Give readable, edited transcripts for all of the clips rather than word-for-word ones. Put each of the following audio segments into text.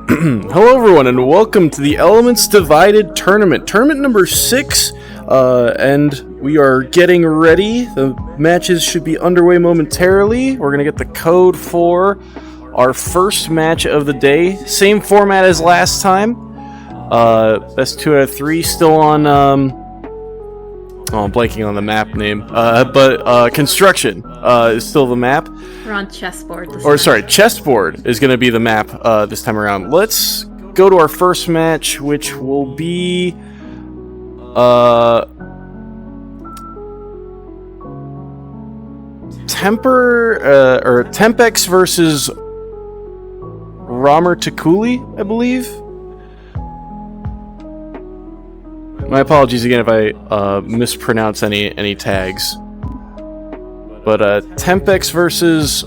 Hello everyone and welcome to the Elements Divided Tournament. Tournament number 6, and we are getting ready. The matches should be underway momentarily. We're going to get the code for our first match of the day. Same format as last time. Best 2 out of 3, still on, I'm blanking on the map name, but Construction is still the map. We're on chessboard this time. Chessboard is going to be the map this time around. Let's go to our first match, which will be Tempex versus Ramar Takuli, I believe. My apologies again if I mispronounce any tags. But Tempex versus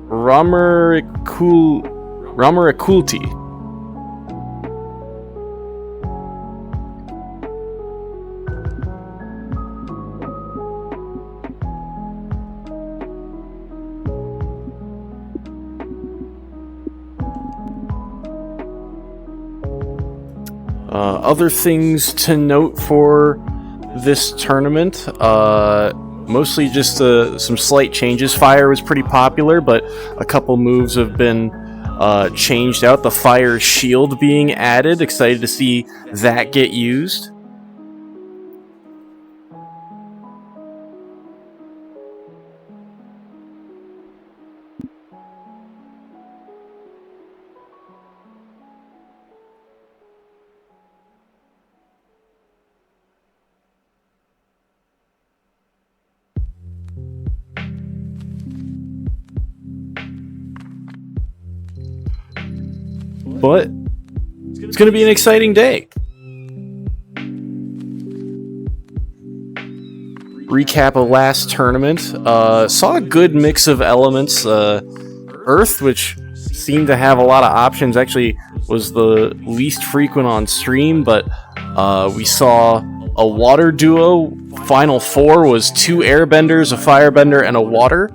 Ramar Akulti. Other things to note for this tournament, mostly just some slight changes. Fire was pretty popular, but a couple moves have been changed out. The Fire Shield being added. Excited to see that get used. But it's going to be an exciting day. Recap of last tournament. Saw a good mix of elements. Earth, which seemed to have a lot of options, actually was the least frequent on stream, but we saw a water duo. Final four was 2 airbenders, a firebender, and a water.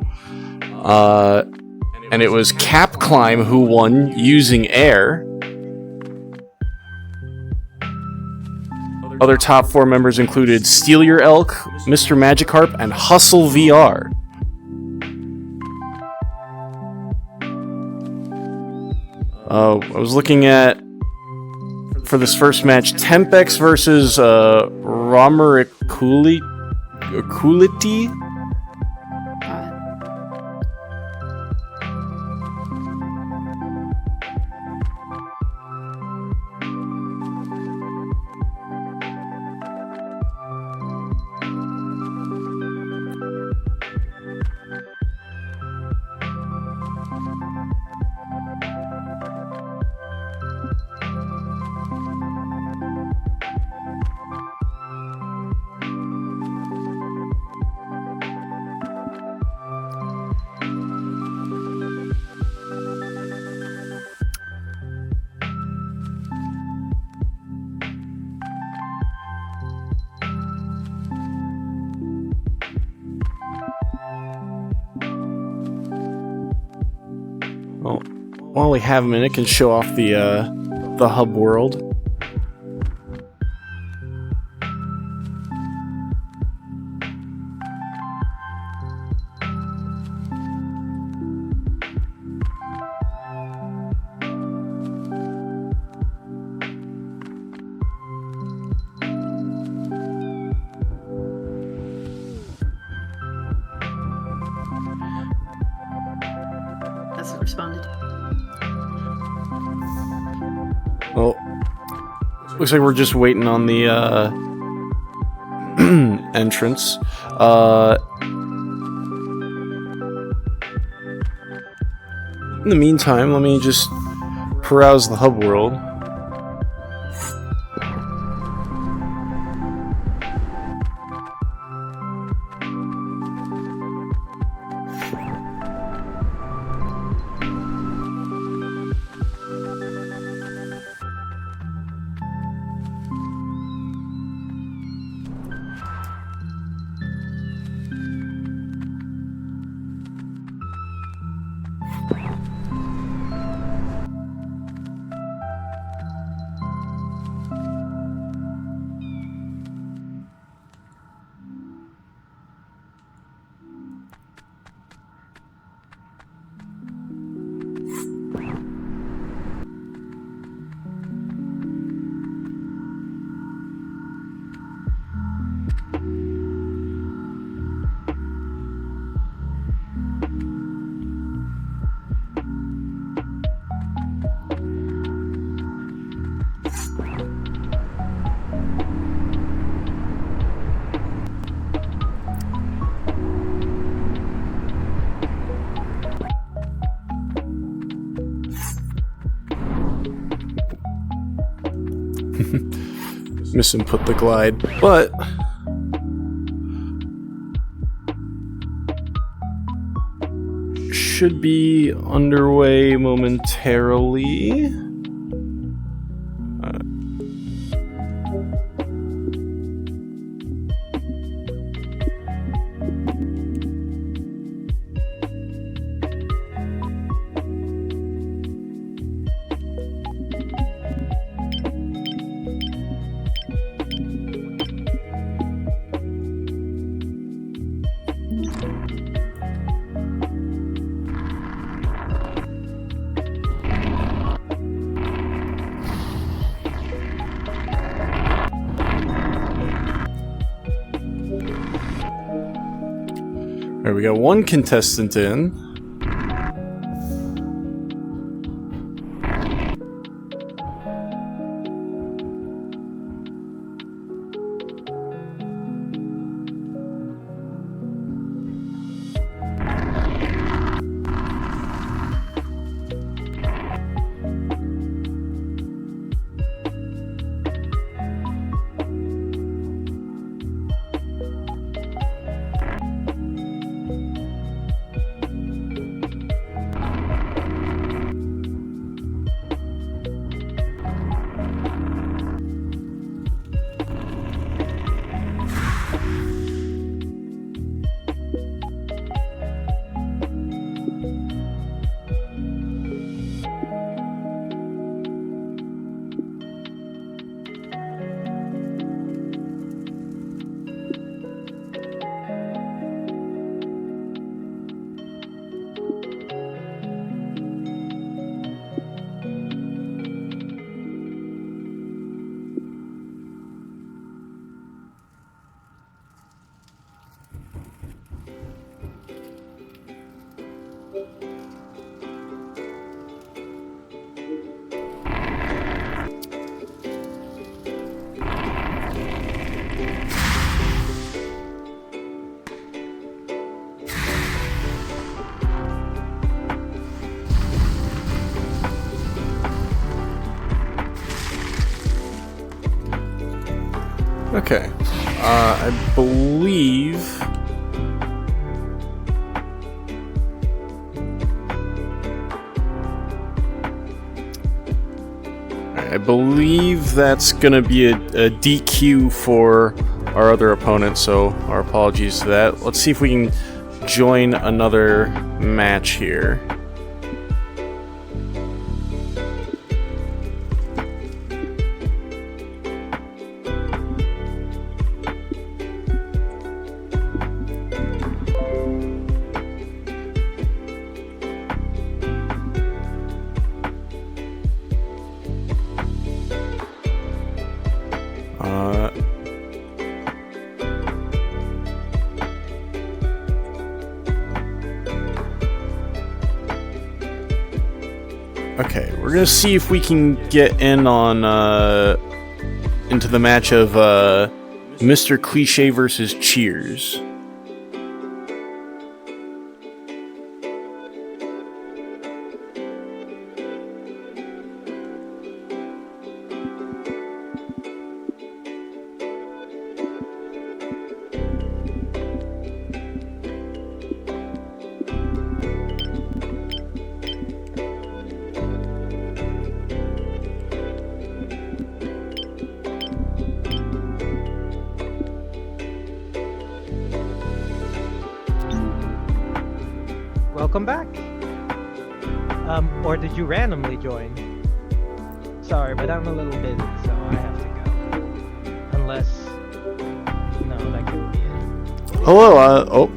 And it was Cap Climb who won using air. Other top 4 members included Steal Your Elk, Mr. Magikarp, and Hustle VR. I was looking at, for this first match, Tempex versus Ramar Akuliti. Well, while we have a minute, can show off the hub world. Responded. Well, looks like we're just waiting on the entrance. In the meantime, let me just peruse the hub world. misinput the glide, but should be underway momentarily. Alright, we got one contestant in. Okay, I believe... I believe that's gonna be a DQ for our other opponent, so our apologies to that. Let's see if we can join another match here. Okay, we're gonna see if we can get in on into the match of Mr. Cliche versus Cheers. Welcome back. Or did you randomly join? Sorry, but I'm a little busy, so I have to go. Unless... No, that could be it. Hello, oh.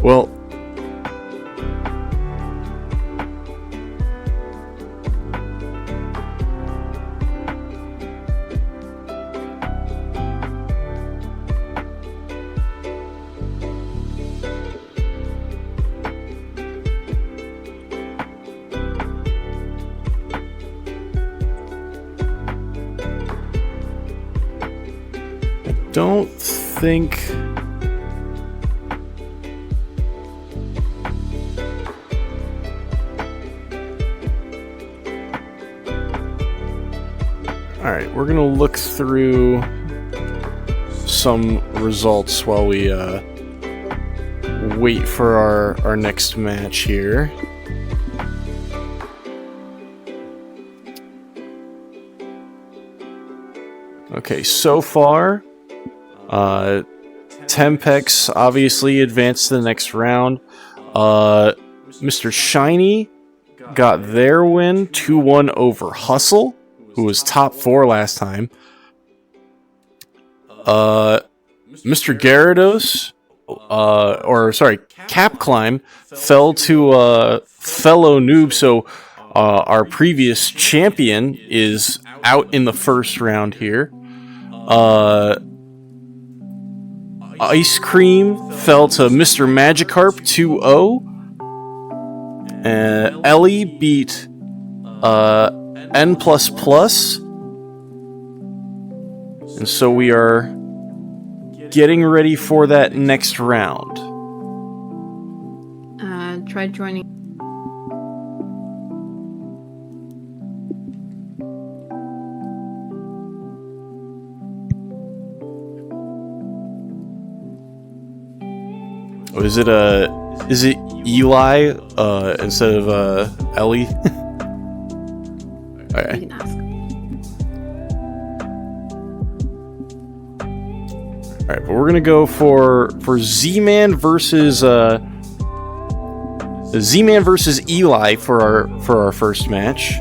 Well... don't think... Alright, we're gonna look through some results while we wait for our next match here. Okay, so far, Tempex obviously advanced to the next round. Mr. Shiny got their win 2-1 over Hustle, who was top 4 last time. Mr. Gyarados, Cap Climb fell to fellow noob, so our previous champion is out in the first round here. Ice Cream fell to Mr. Magikarp 2-0. Ellie beat N++. And so we are getting ready for that next round. Try joining. Oh, is it Eli instead of Ellie? Okay. You can ask. Alright, but we're gonna go for Z-Man versus Z-Man versus Eli for our first match.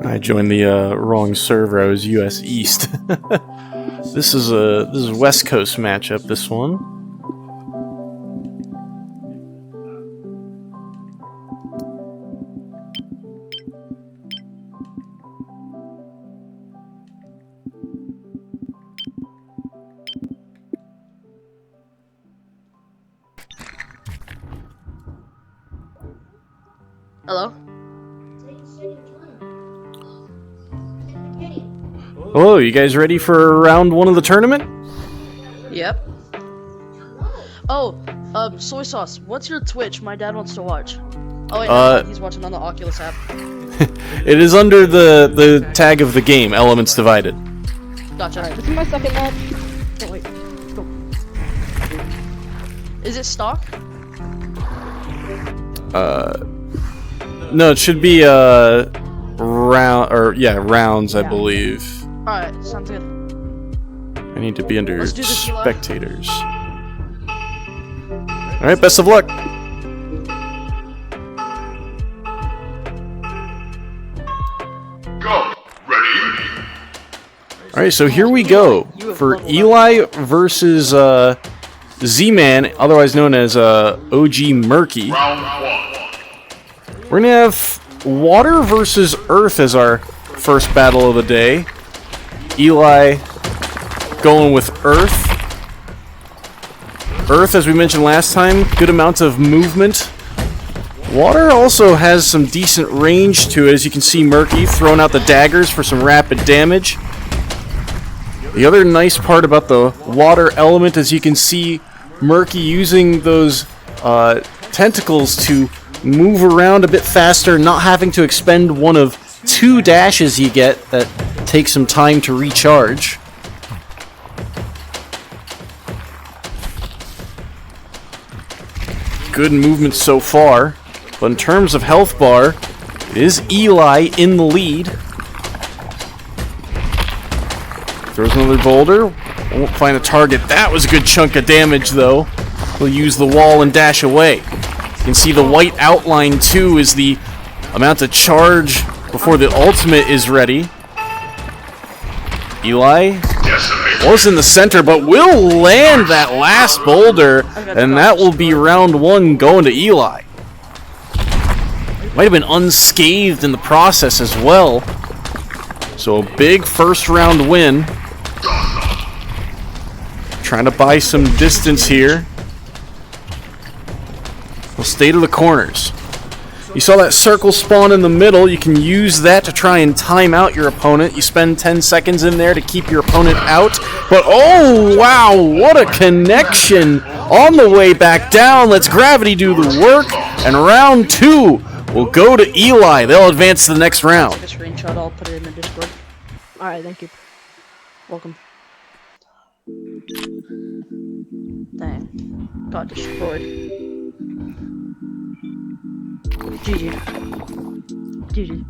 I joined the wrong server. I was US East. This is a West Coast matchup. This one. Hello? Hello, you guys ready for round 1 of the tournament? Yep. Oh, soy sauce, what's your Twitch? My dad wants to watch. Oh wait, no, he's watching on the Oculus app. It is under the tag of the game, Elements Divided. Gotcha. Alright, this is my second match. Oh wait, let's go. Is it stock? No, it should be rounds, I believe. Alright, sounds good. I need to be under Let's do this, Eli. spectators. Alright, best of luck! Go! Ready? Alright, so here we go for Eli versus Z-Man, otherwise known as OG Murky. Round 1. We're gonna have Water versus Earth as our first battle of the day. Eli going with Earth. Earth, as we mentioned last time, good amount of movement. Water also has some decent range to it, as you can see Murky throwing out the daggers for some rapid damage. The other nice part about the water element, as you can see Murky using those tentacles to move around a bit faster, not having to expend one of 2 dashes you get that take some time to recharge. Good movement so far, but in terms of health bar, It is Eli in the lead. Throws another boulder. Won't find a target. That was a good chunk of damage, though. He'll use the wall and dash away. You can see the white outline, too, is the amount of charge before the ultimate is ready. Eli was in the center, but will land that last boulder, and that will be round 1 going to Eli. Might have been unscathed in the process as well. So a big first round win. Trying to buy some distance here. We'll stay to the corners. You saw that circle spawn in the middle. You can use that to try and time out your opponent. You spend 10 seconds in there to keep your opponent out. But oh, wow, what a connection on the way back down. Let's Gravity do the work. And round 2 will go to Eli. They'll advance to the next round. Take a screenshot, I'll put it in the Discord. Alright, thank you. Welcome. Dang. Got destroyed. GG. GG.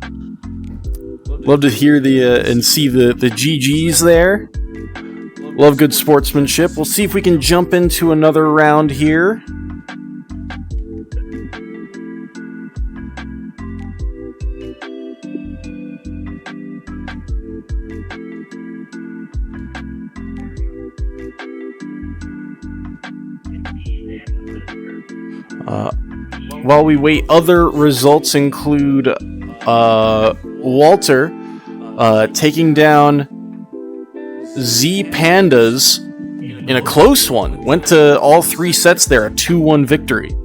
Love to hear and see the GGs there. Love good sportsmanship. We'll see if we can jump into another round here. While we wait, other results include Walter taking down Z Pandas in a close one. Went to all 3 sets there, a 2-1 victory.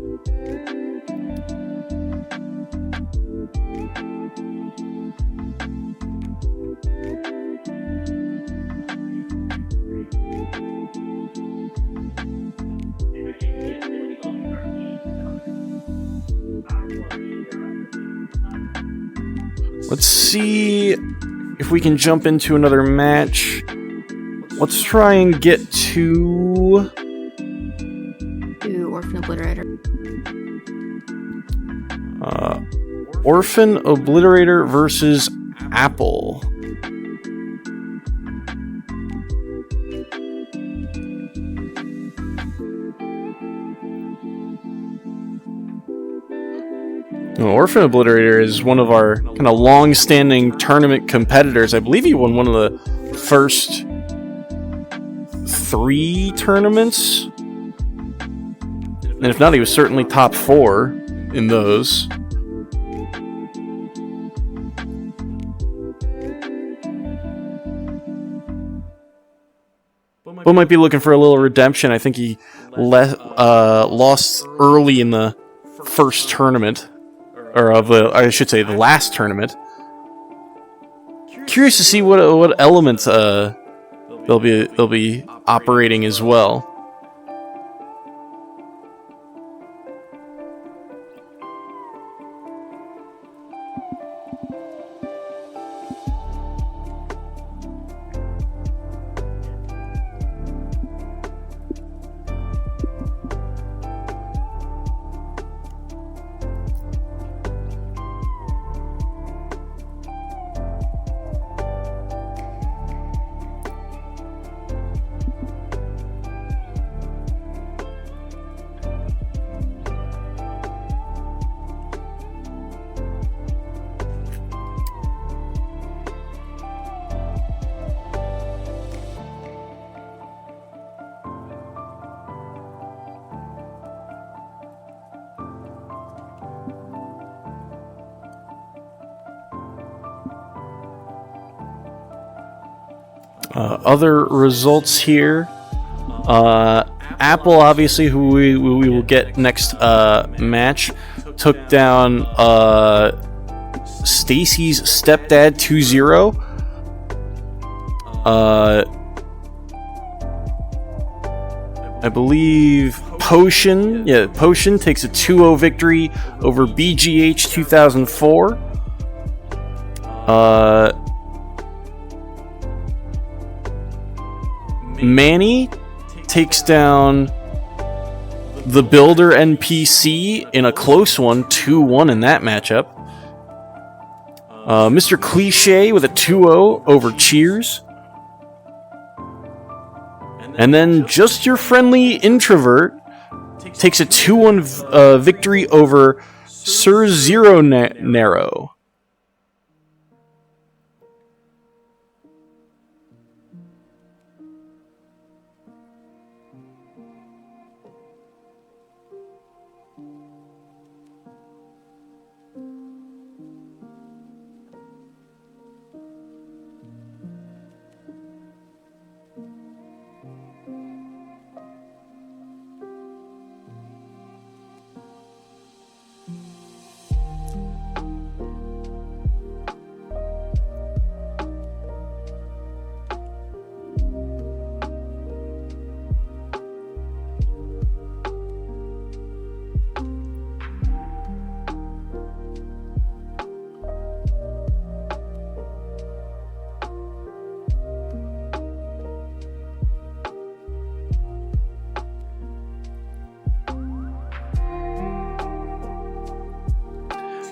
Let's see if we can jump into another match. Let's try and get to... Orphan Obliterator. Orphan Obliterator versus Apple. Orphan Obliterator is one of our kind of long-standing tournament competitors. I believe he won one of the first 3 tournaments. And if not, he was certainly top 4 in those. But might be looking for a little redemption. I think he lost early in the first tournament. Or I should say, the last tournament. Curious to see what elements they'll be operating as well. Other results here. Apple, obviously, who we will get next match, took down Stacy's stepdad 2-0. I believe Potion takes a 2-0 victory over BGH 2004. Manny takes down the Builder NPC in a close one, 2-1 in that matchup. Mr. Cliche with a 2-0 over Cheers. And then Just Your Friendly Introvert takes a 2-1 victory over Sir Zero Narrow.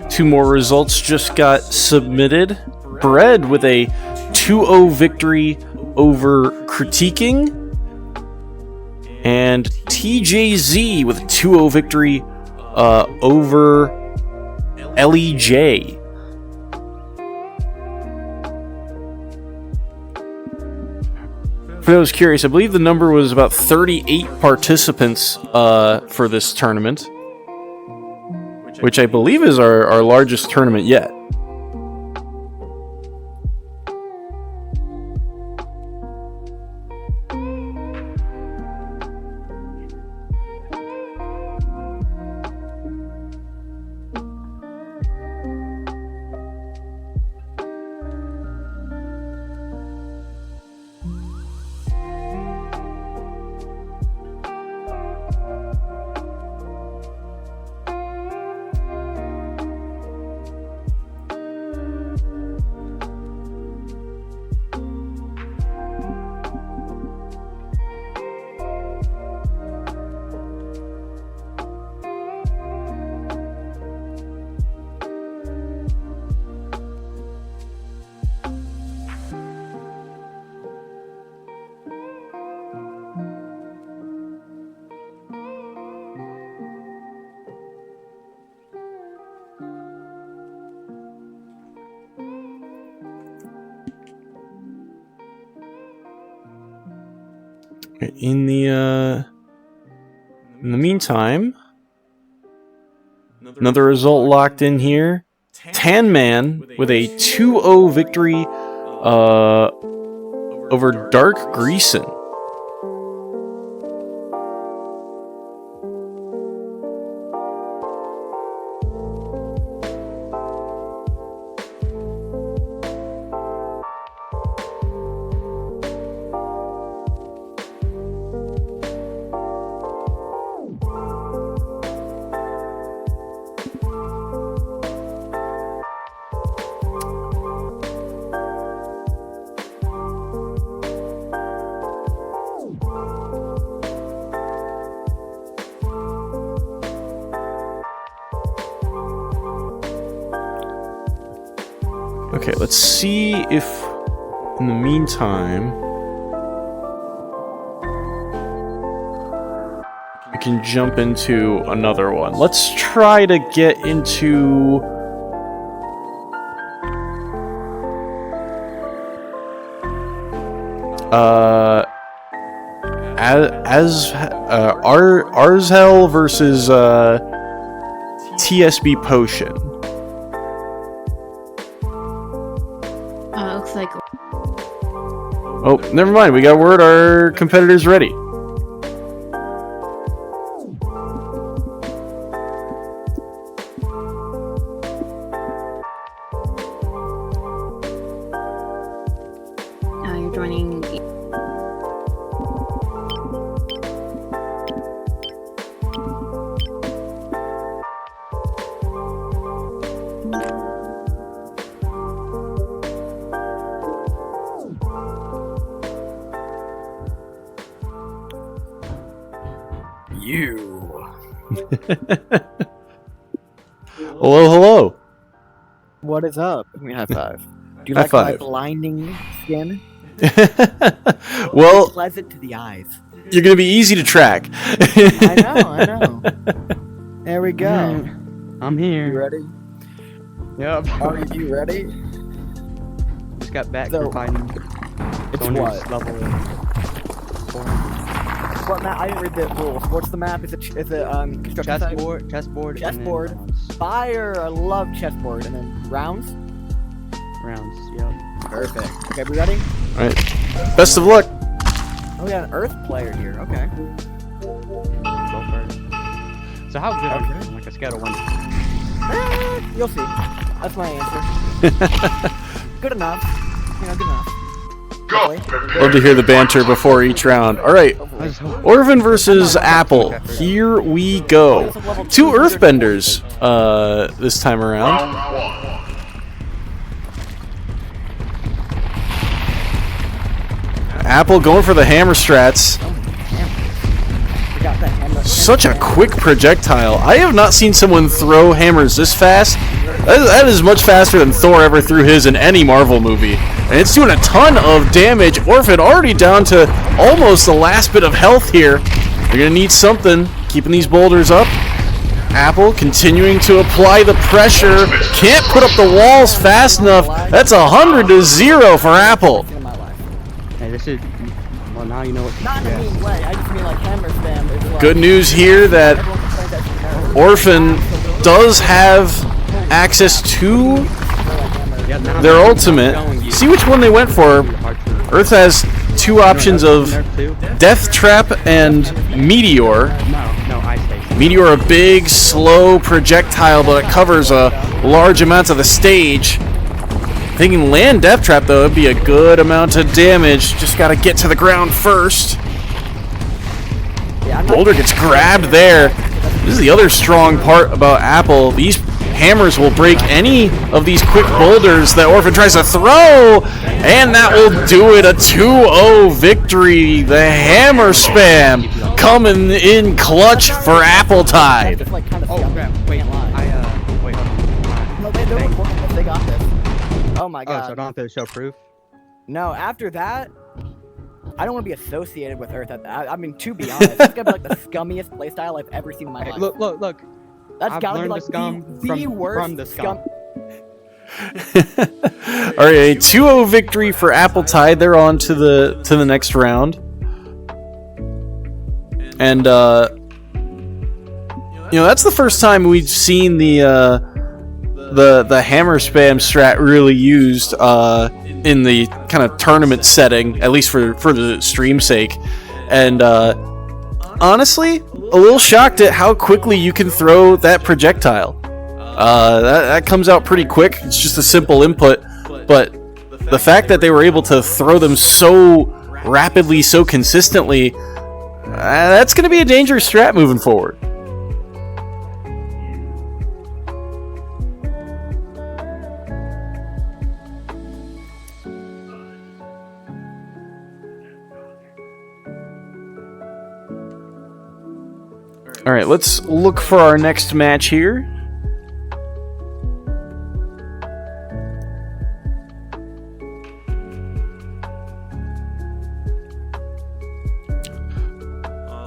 Two more results just got submitted. Bread with a 2-0 victory over Critiquing. And TJZ with a 2-0 victory over LEJ. For those curious, I believe the number was about 38 participants for this tournament, which I believe is our largest tournament yet. In the meantime, another result locked in here. Tan Man with a 2-0 victory over Dark Greason. Okay, let's see if in the meantime we can jump into another one. Let's try to get into Arzhel versus TSB Potion. Looks like Oh, never mind. We got word our competitor's ready. you're joining. Hello, hello. What is up? Give me a high five. Do you High like my five. blinding skin? Well, Pleasant to the eyes. you're gonna be easy to track. I know. There we go. I'm You here. ready? Yep. Are you ready? Just got back So, from fighting. It's Someone what? who's level 4. What map? I didn't read the rules. What's the map? Is it construction site? Chessboard. and then Chessboard. Fire! I love chessboard. And then rounds? Rounds. Yep. Perfect. Okay, we ready? Alright. Best of luck. Oh, we got an Earth player here. Okay. Go first. So how good are you? Like a scale of 1 to 10. You'll see. That's my answer. Good enough. You know, good enough. Go. Hopefully. Love to hear the banter before each round. Alright. Hopefully. Orphan versus Apple. Here we go. 2 Earthbenders this time around. Round 1. Apple going for the hammer strats. We got that hammer. Such a quick projectile. I have not seen someone throw hammers this fast. That is much faster than Thor ever threw his in any Marvel movie. And it's doing a ton of damage. Orphan already down to almost the last bit of health here. They're going to need something. Keeping these boulders up. Apple continuing to apply the pressure. Can't put up the walls fast enough. That's 100-0 for Apple. In my life. Hey, this is. Well, now you know what to Not in a mean way. I just mean like hammer spam is like. Good news here that Everyone complains that she's nervous. Orphan does have access to Yeah, now their I'm ultimate. showing you. See which one they went for. Earth has 2 options of Death Trap and Meteor. No, Ice Station. Meteor, a big, slow projectile, but it covers a large amount of the stage. If they can land Death Trap, though, it'd be a good amount of damage. Just gotta get to the ground first. Yeah, I'm not- Boulder gets grabbed there. This is the other strong part about Apple. These hammers will break any of these quick boulders that Orphan tries to throw, and that will do it. A 2-0 victory. The hammer spam coming in clutch for Appletide. It's like kind of Oh scummy. crap! Wait, Can't lie. wait. Hold on. No, they're recording this. They got this. Oh my Oh, so I god. don't have to show proof. No, after that, I don't want to be associated with Earth. I mean, to be honest, it's gonna be like the scummiest playstyle I've ever seen in my Hey, life. look. That's I've gotta be learned like the scum the from worst the scum. All right, a 2-0 victory for Appletide. They're on to the next round. And that's the first time we've seen the hammer spam strat really used in the kind of tournament setting, at least for the stream's sake. And honestly, a little shocked at how quickly you can throw that projectile. That comes out pretty quick. It's just a simple input, but the fact that they were able to throw them so rapidly, so consistently, that's going to be a dangerous strat moving forward. All right, let's look for our next match here.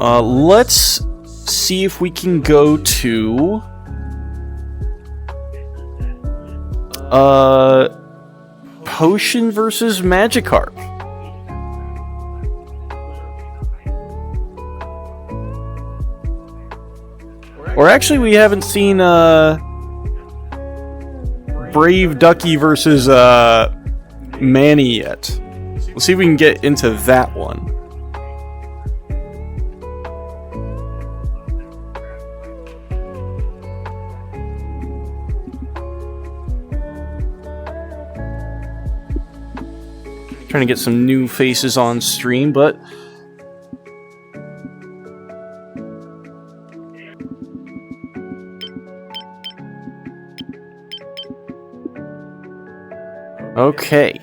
Let's see if we can go to Potion versus Magikarp. Or actually, we haven't seen Brave Ducky versus Manny yet. Let's see if we can get into that one. Trying to get some new faces on stream, but okay.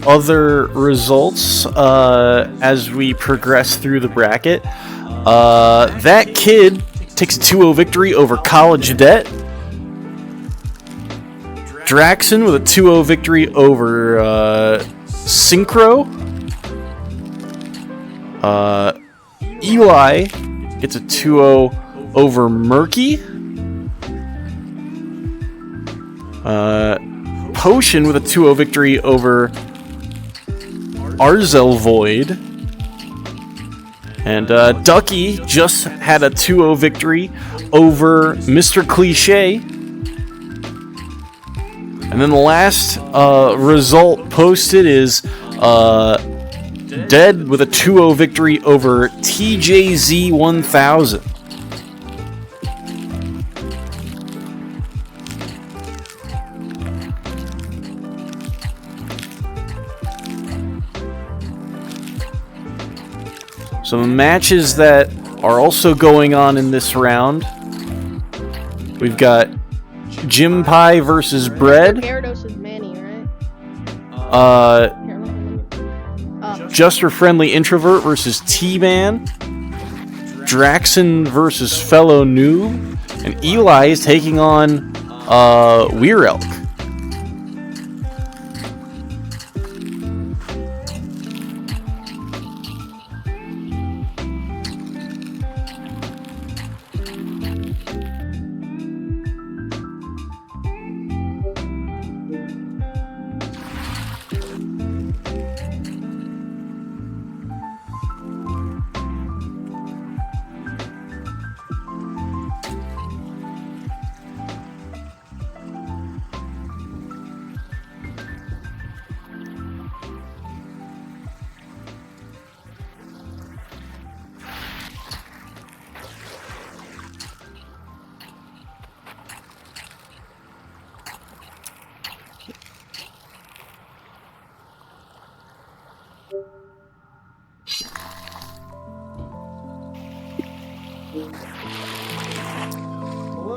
other results as we progress through the bracket. That kid takes a 2-0 victory over College Debt. Draxon with a 2-0 victory over Synchro. Eli gets a 2-0 over Murky. Potion with a 2-0 victory over Arzel Void. And Ducky just had a 2-0 victory over Mr. Cliche. And then the last result posted is Dead with a 2-0 victory over TJZ 1000. So the matches that are also going on in this round, we've got Jim Pie versus Bread. Gyarados is Manny, right? Just Your Friendly Introvert versus T-Man. Draxon versus Fellow Noob. And Eli is taking on Weir Elk.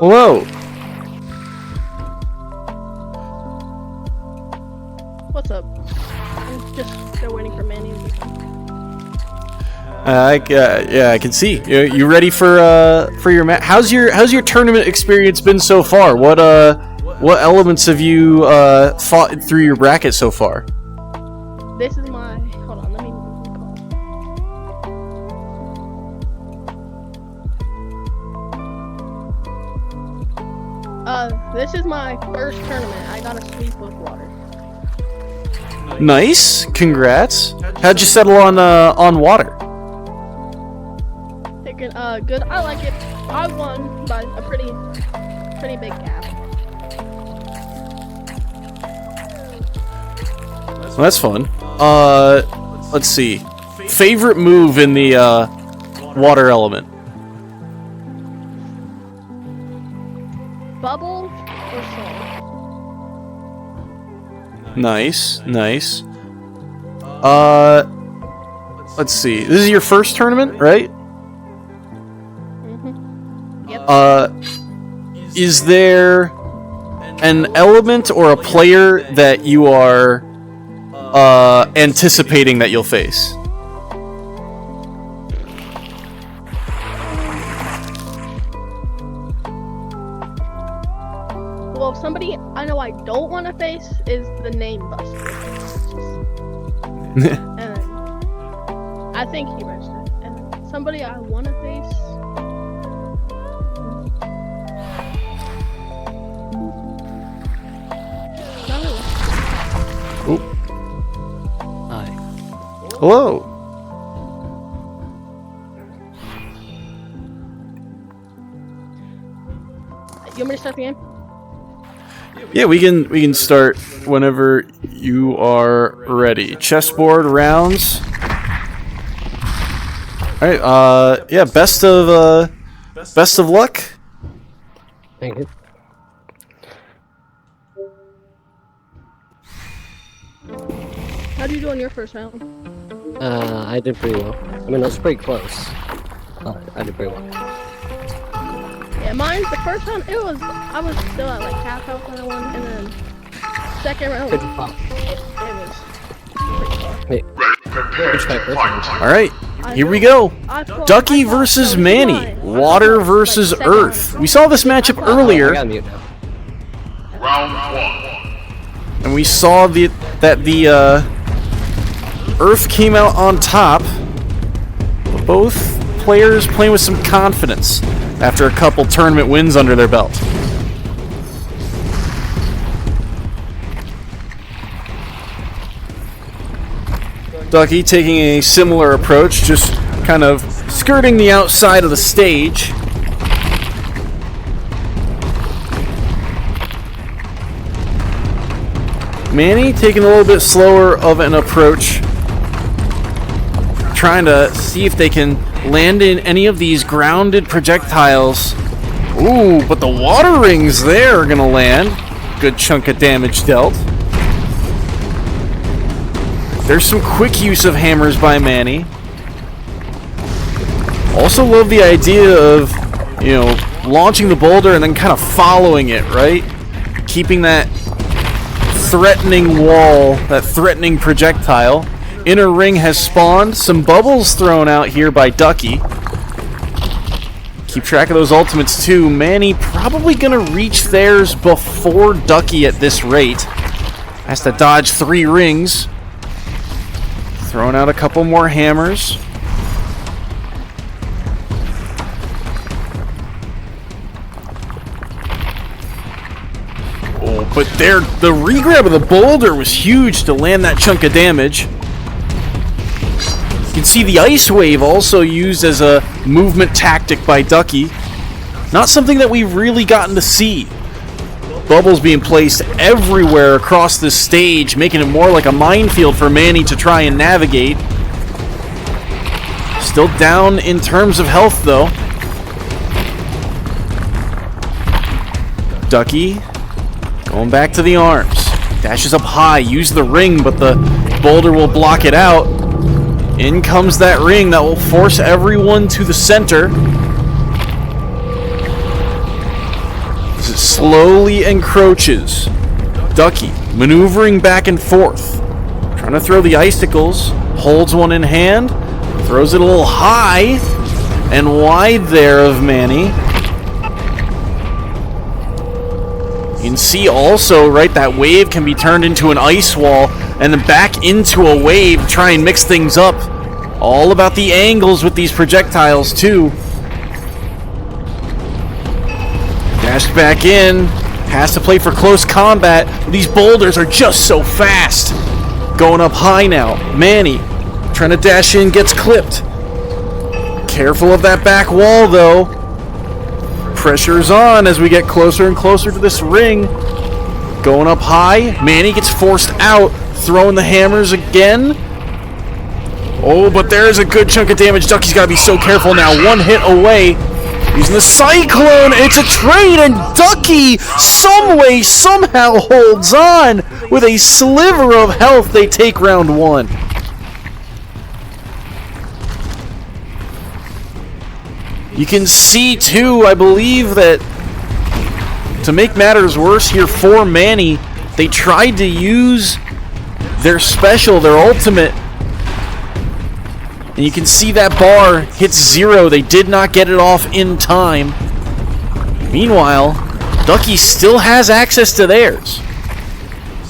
Whoa! What's up? I'm just still waiting for Manny. Yeah, I can see. You ready for your match? How's your tournament experience been so far? What elements have you fought through your bracket so far? This is my. Hold on, let me recall. This is my first tournament. I got a sweep with water. Nice, congrats. How'd you settle on water? Taking good. I like it. I won by a pretty big gap. Well, that's fun. Let's see. Favorite move in the water element? Bubble or salt? Nice. Let's see. This is your first tournament, right? Mm-hmm. Yep. Is there an element or a player that you are anticipating that you'll face? Well, somebody I know I don't want to face is the Name Buster. And I think he registered. And somebody I want to face. Oh. Hi. Hello. You want me to start the game? Yeah, we can start whenever you are ready. Chessboard rounds. All right. Yeah. Best of luck. Thank you. How did you do on your first round? I did pretty well. I mean, it was pretty close. I did pretty well. Yeah, mine, the first round, I was still at like half health when I won, and then second round, Good pop. it was Wait, Prepare which fight to first? fight. All right, here we go. I Ducky fought versus so Manny. blind. Water I fought, versus second Earth. round. We saw this matchup I earlier, got mute now. Round 1. and we saw that the Earth came out on top. Both players playing with some confidence after a couple tournament wins under their belt. Ducky taking a similar approach, just kind of skirting the outside of the stage. Manny taking a little bit slower of an approach, trying to see if they can land in any of these grounded projectiles. Ooh, but the water rings there are gonna land. Good chunk of damage dealt. There's some quick use of hammers by Manny. Also love the idea of, launching the boulder and then kind of following it, right? Keeping that threatening wall, that threatening projectile. Inner ring has spawned. Some bubbles thrown out here by Ducky. Keep track of those ultimates too. Manny probably gonna reach theirs before Ducky at this rate. Has to dodge 3 rings. Throwing out a couple more hammers. Oh, but there, the regrab of the boulder was huge to land that chunk of damage. You can see the ice wave also used as a movement tactic by Ducky. Not something that we've really gotten to see. Bubbles being placed everywhere across this stage, making it more like a minefield for Manny to try and navigate. Still down in terms of health, though. Ducky going back to the arms. Dashes up high, use the ring, but the boulder will block it out. In comes that ring that will force everyone to the center. As it slowly encroaches. Ducky maneuvering back and forth. Trying to throw the icicles. Holds one in hand. Throws it a little high and wide there of Manny. You can see also, right, that wave can be turned into an ice wall and then back into a wave, try and mix things up. All about the angles with these projectiles, too. Dashed back in. Has to play for close combat. These boulders are just so fast. Going up high now. Manny trying to dash in, gets clipped. Careful of that back wall, though. Pressure's on as we get closer and closer to this ring. Going up high. Manny gets forced out. Throwing the hammers again. Oh, but there's a good chunk of damage. Ducky's got to be so careful now. One hit away. Using the Cyclone. It's a trade, and Ducky some way, somehow holds on. With a sliver of health, they take round 1. You can see, too, I believe that to make matters worse here for Manny, they tried to use their special, their ultimate, and you can see that bar hits 0. They did not get it off in time. Meanwhile, Ducky still has access to theirs.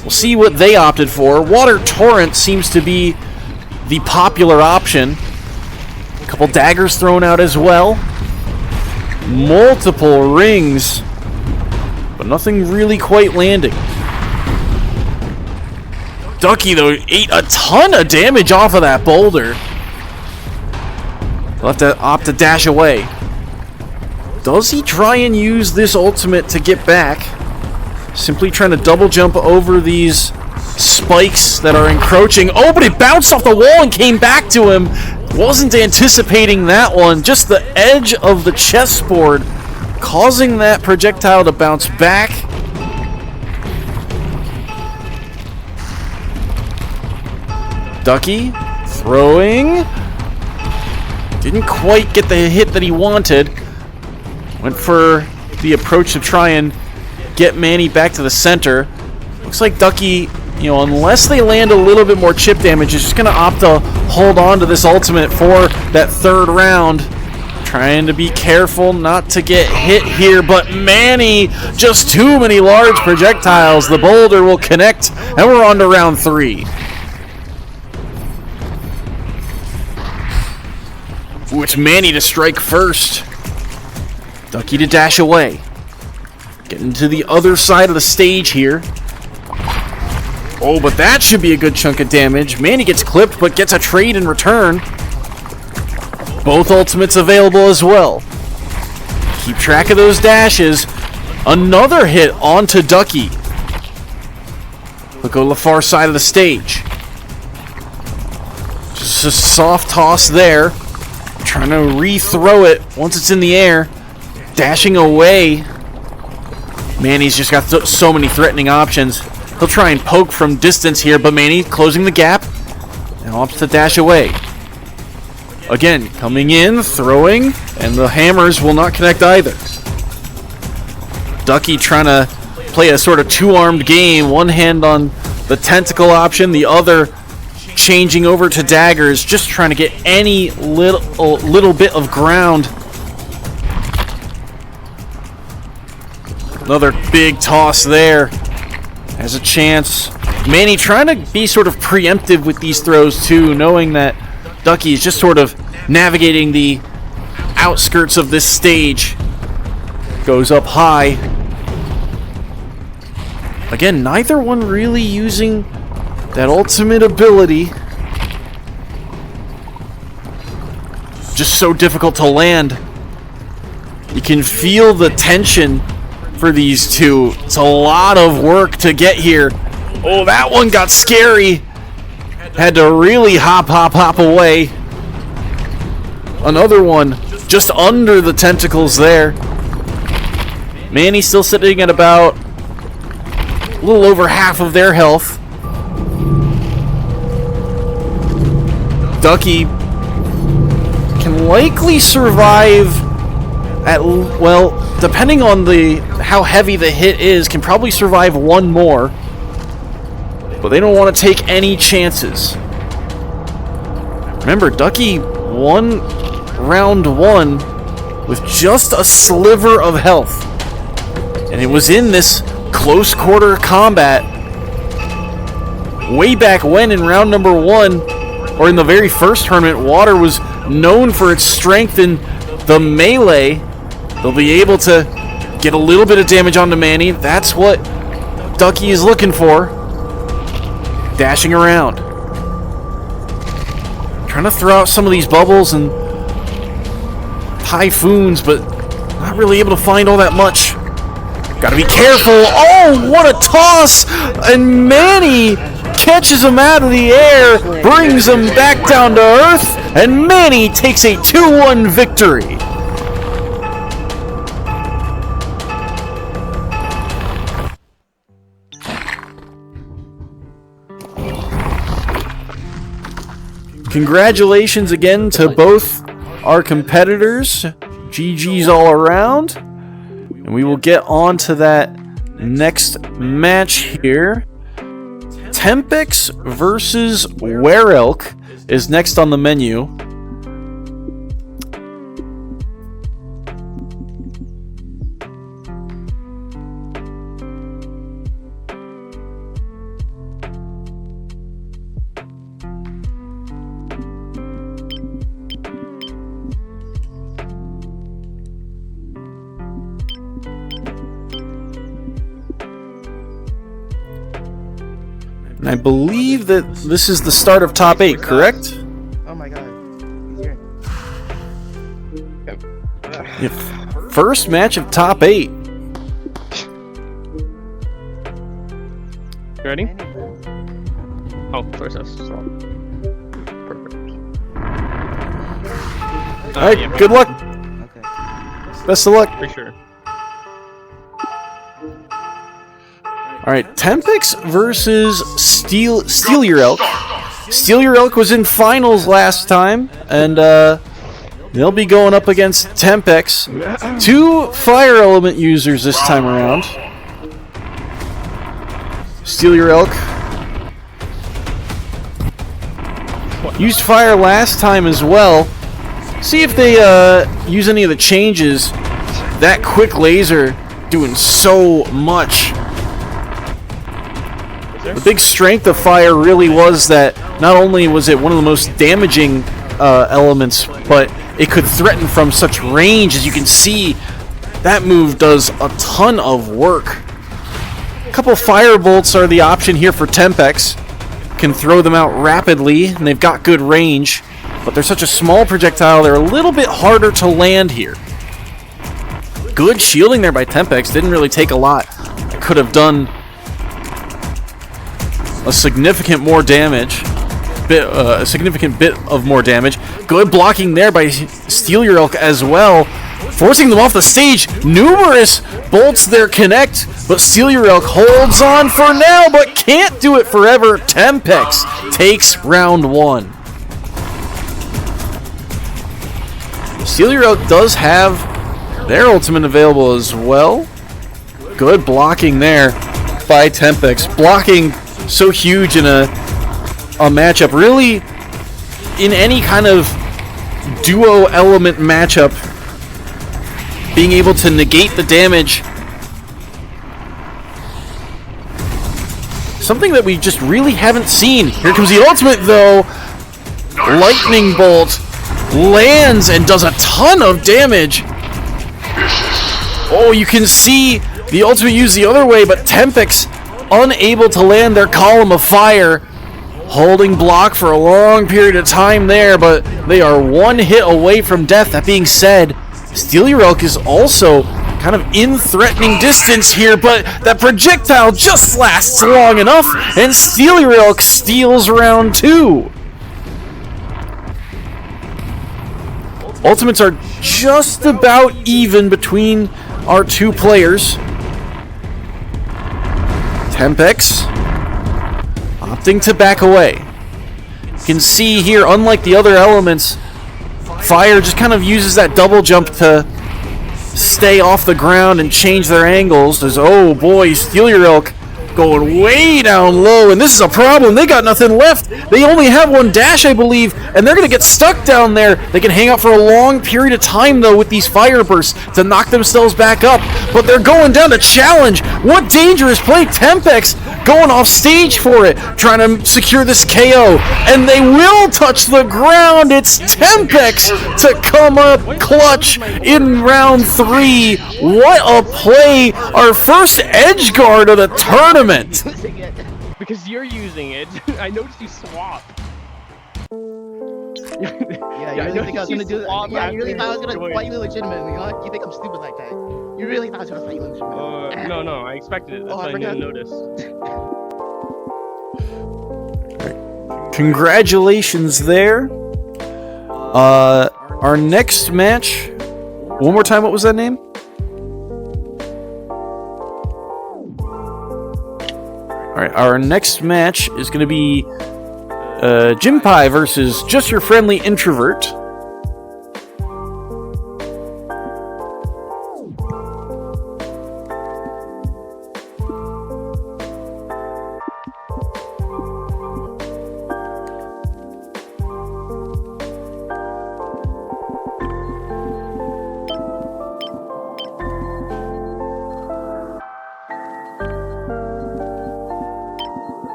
We'll see what they opted for. Water Torrent seems to be the popular option. A couple daggers thrown out as well. Multiple rings, but nothing really quite landing. Ducky, though, ate a ton of damage off of that boulder. He'll have to opt to dash away. Does he try and use this ultimate to get back? Simply trying to double jump over these spikes that are encroaching. Oh, but it bounced off the wall and came back to him. Wasn't anticipating that one. Just the edge of the chessboard causing that projectile to bounce back. Ducky throwing. Didn't quite get the hit that he wanted. Went for the approach to try and get Manny back to the center. Looks like Ducky you know, unless they land a little bit more chip damage, is just going to opt to hold on to this ultimate for that third round. Trying to be careful not to get hit here, but Manny, just too many large projectiles. The boulder will connect, and we're on to round 3. Ooh, it's Manny to strike first. Ducky to dash away. Getting to the other side of the stage here. Oh, but that should be a good chunk of damage. Manny gets clipped, but gets a trade in return. Both ultimates available as well. Keep track of those dashes. Another hit onto Ducky. We'll go to the far side of the stage. Just a soft toss there. Trying to re-throw it once it's in the air. Dashing away. Manny's just got so many threatening options. He'll try and poke from distance here, but Manny closing the gap. Now opts to dash away. Again, coming in, throwing, and the hammers will not connect either. Ducky trying to play a sort of two-armed game. One hand on the tentacle option, the other changing over to daggers, just trying to get any little bit of ground. Another big toss there. Has a chance. Manny trying to be sort of preemptive with these throws too, knowing that Ducky is just sort of navigating the outskirts of this stage. Goes up high. Again, neither one really using that ultimate ability. Just so difficult to land. You can feel the tension for these two. It's a lot of work to get here. Oh, that one got scary. Had to really hop away. Another one just under the tentacles there. Manny's still sitting at about a little over half of their health. Ducky can likely survive at, well, depending on how heavy the hit is, can probably survive one more. But they don't want to take any chances. Remember, Ducky won round 1 with just a sliver of health. And it was in this close quarter combat way back when in round number 1, or in the very first tournament. Water was known for its strength in the melee. They'll be able to get a little bit of damage onto Manny. That's what Ducky is looking for. Dashing around. Trying to throw out some of these bubbles and typhoons, but not really able to find all that much. Gotta be careful. Oh, what a toss! And Manny catches him out of the air, brings him back down to earth, and Manny takes a 2-1 victory. Congratulations again to both our competitors. GG's all around. And we will get on to that next match here. Tempix versus Werelk is next on the menu. And I believe that this is the start of top 8, correct? Oh my god. First match of top 8. You ready? Oh, first that's so perfect. Alright, Yeah, good luck. Okay. Best of luck. for sure. Alright, Tempix versus Steal Your Elk. Steal Your Elk was in finals last time, and they'll be going up against Tempix. 2 fire element users this time around. Steal Your Elk Used fire last time as well. See if they use any of the changes. That quick laser doing so much. The big strength of fire really was that not only was it one of the most damaging elements, but it could threaten from such range. As you can see, that move does a ton of work. A couple fire bolts are the option here for Tempex. Can throw them out rapidly, and they've got good range, but they're such a small projectile, they're a little bit harder to land here. Good shielding there by Tempex. Didn't really take a lot. I could have done a significant more damage. A significant bit of more damage. Good blocking there by Steel Your Elk as well. Forcing them off the stage. Numerous bolts there connect, but Steel Your Elk holds on for now, but can't do it forever. Tempex takes round 1. Steel Your Elk does have their ultimate available as well. Good blocking there by Tempex. Blocking so huge in a matchup. Really, in any kind of duo element matchup, being able to negate the damage. Something that we just really haven't seen. Here comes the ultimate though. Lightning bolt lands and does a ton of damage. Oh, you can see the ultimate used the other way, but Tempex unable to land their column of fire. Holding block for a long period of time there, but they are one hit away from death. That being said, Steel Your Elk is also kind of in threatening distance here, but that projectile just lasts long enough, and Steel Your Elk steals round 2. Ultimates are just about even between our two players. Tempex opting to back away. You can see here, unlike the other elements, fire just kind of uses that double jump to stay off the ground and change their angles. As, oh boy, Steel Your Elk going way down low, and this is a problem. They got nothing left. They only have one dash, I believe, and they're going to get stuck down there. They can hang out for a long period of time, though, with these fire bursts to knock themselves back up, but they're going down to challenge. What dangerous play. Tempex going off stage for it, trying to secure this KO, and they will touch the ground. It's Tempex to come up clutch in round 3. What a play. Our first edge guard of the tournament. Because you're using it. I noticed you swap. Yeah, you really think I was gonna do that? Yeah, you really thought I was gonna fight you legitimately, huh? You think I'm stupid like that? You really thought I was gonna fight you legitimately? No, I expected it. That's why I didn't notice. Congratulations there. Our next match. One more time, what was that name? Alright, our next match is going to be Jim Pie versus Just Your Friendly Introvert.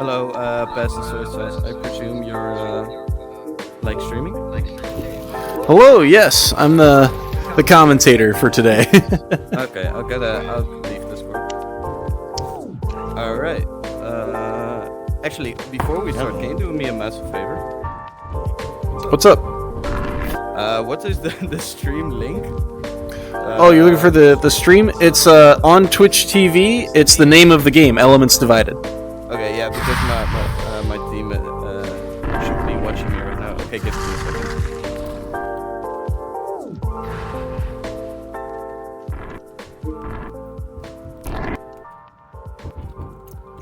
Hello, Best and Soy Sauce. I presume you're like streaming? Hello, yes, I'm the commentator for today. Okay, I'll leave Discord. All right. Actually, before we start, can you do me a massive favor? What's up? What is the stream link? Oh, you're looking for the stream? It's on Twitch TV. It's the name of the game, Elements Divided. Okay, yeah, because my team should be watching me right now. Okay, give me a second.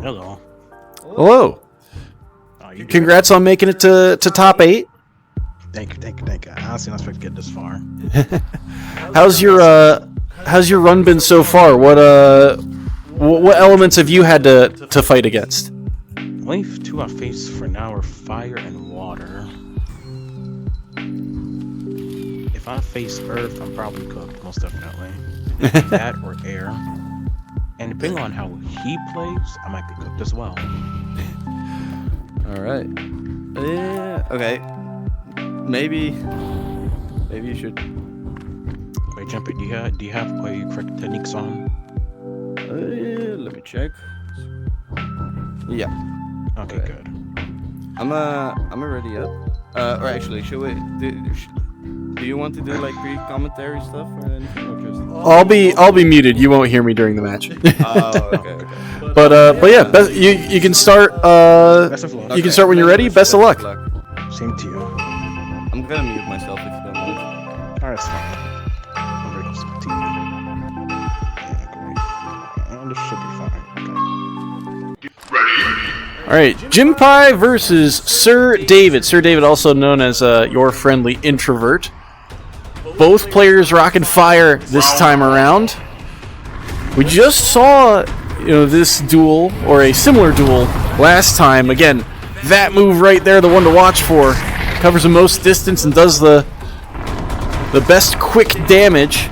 Hello. Hello. Congrats on making it to top 8. Thank you. I honestly not expect to get this far. How's your run been so far? What elements have you had to fight against? Only two I face for now are fire and water. If I face earth, I'm probably cooked, most definitely. That or air. And depending on how he plays, I might be cooked as well. Alright. Yeah, okay. Maybe you should. Wait, Jumpy, do you have all your correct techniques on? Let me check. Yeah. Okay, good. I'm already up. Or actually, should we do you want to do like pre-commentary stuff or anything, or just? I'll be muted. You won't hear me during the match. Oh, okay. But yeah, you can start. Best of luck. You can start when you're ready. Best of luck. Same to you. I'm gonna mute myself if you don't mind. Alright, it's fine. I'm ready to speak to you. And this should be fine. All right, Jinpai versus Sir David. Sir David, also known as your friendly introvert. Both players rocking fire this time around. We just saw, this duel or a similar duel last time. Again, that move right there, the one to watch for, covers the most distance and does the best quick damage.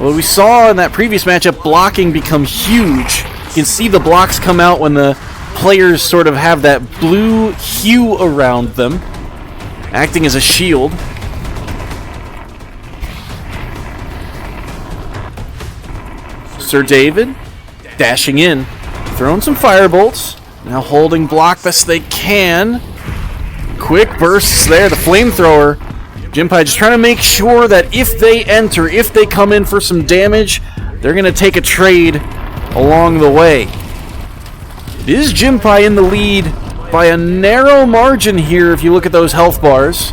Well, we saw in that previous matchup blocking become huge. You can see the blocks come out when the players sort of have that blue hue around them, acting as a shield. Sir David dashing in, throwing some firebolts, now holding block best they can. Quick bursts there, the flamethrower. Jinpai just trying to make sure that if they enter, if they come in for some damage, they're going to take a trade along the way. It is Jinpai in the lead by a narrow margin here if you look at those health bars.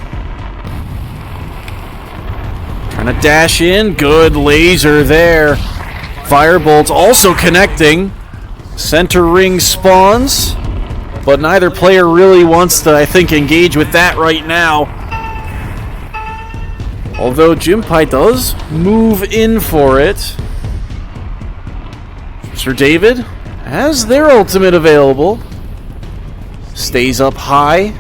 Trying to dash in, good laser there. Firebolts also connecting. Center ring spawns, but neither player really wants to, I think, engage with that right now. Although Jinpai does move in for it. Sir David has their ultimate available. Stays up high.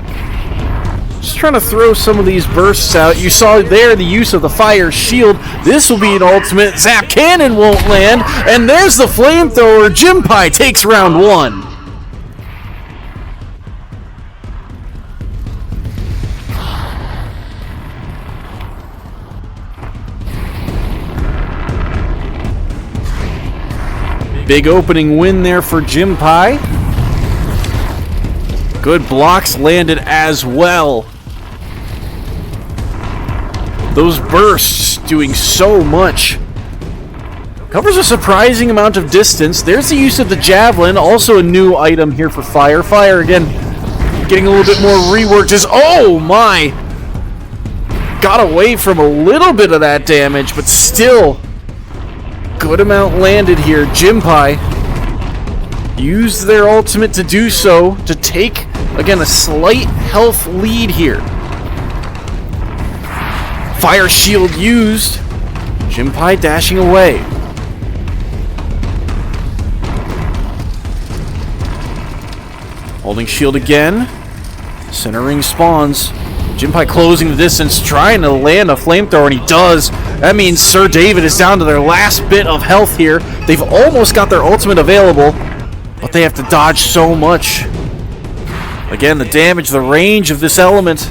Just trying to throw some of these bursts out. You saw there the use of the fire shield. This will be an ultimate. Zap cannon won't land. And there's the flamethrower. Jinpai takes round one. Big opening win there for Jinpai. Good blocks landed as well. Those bursts doing so much. Covers a surprising amount of distance. There's the use of the javelin, also a new item here for fire. Fire again, getting a little bit more reworked. Oh my! Got away from a little bit of that damage, but still, good amount landed here. Jinpai used their ultimate to do so, to take, again, a slight health lead here. Fire shield used. Jinpai dashing away. Holding shield again. Center ring spawns. Jinpai closing the distance, trying to land a flamethrower, and he does. That means Sir David is down to their last bit of health here. They've almost got their ultimate available, but they have to dodge so much. Again, the damage, the range of this element.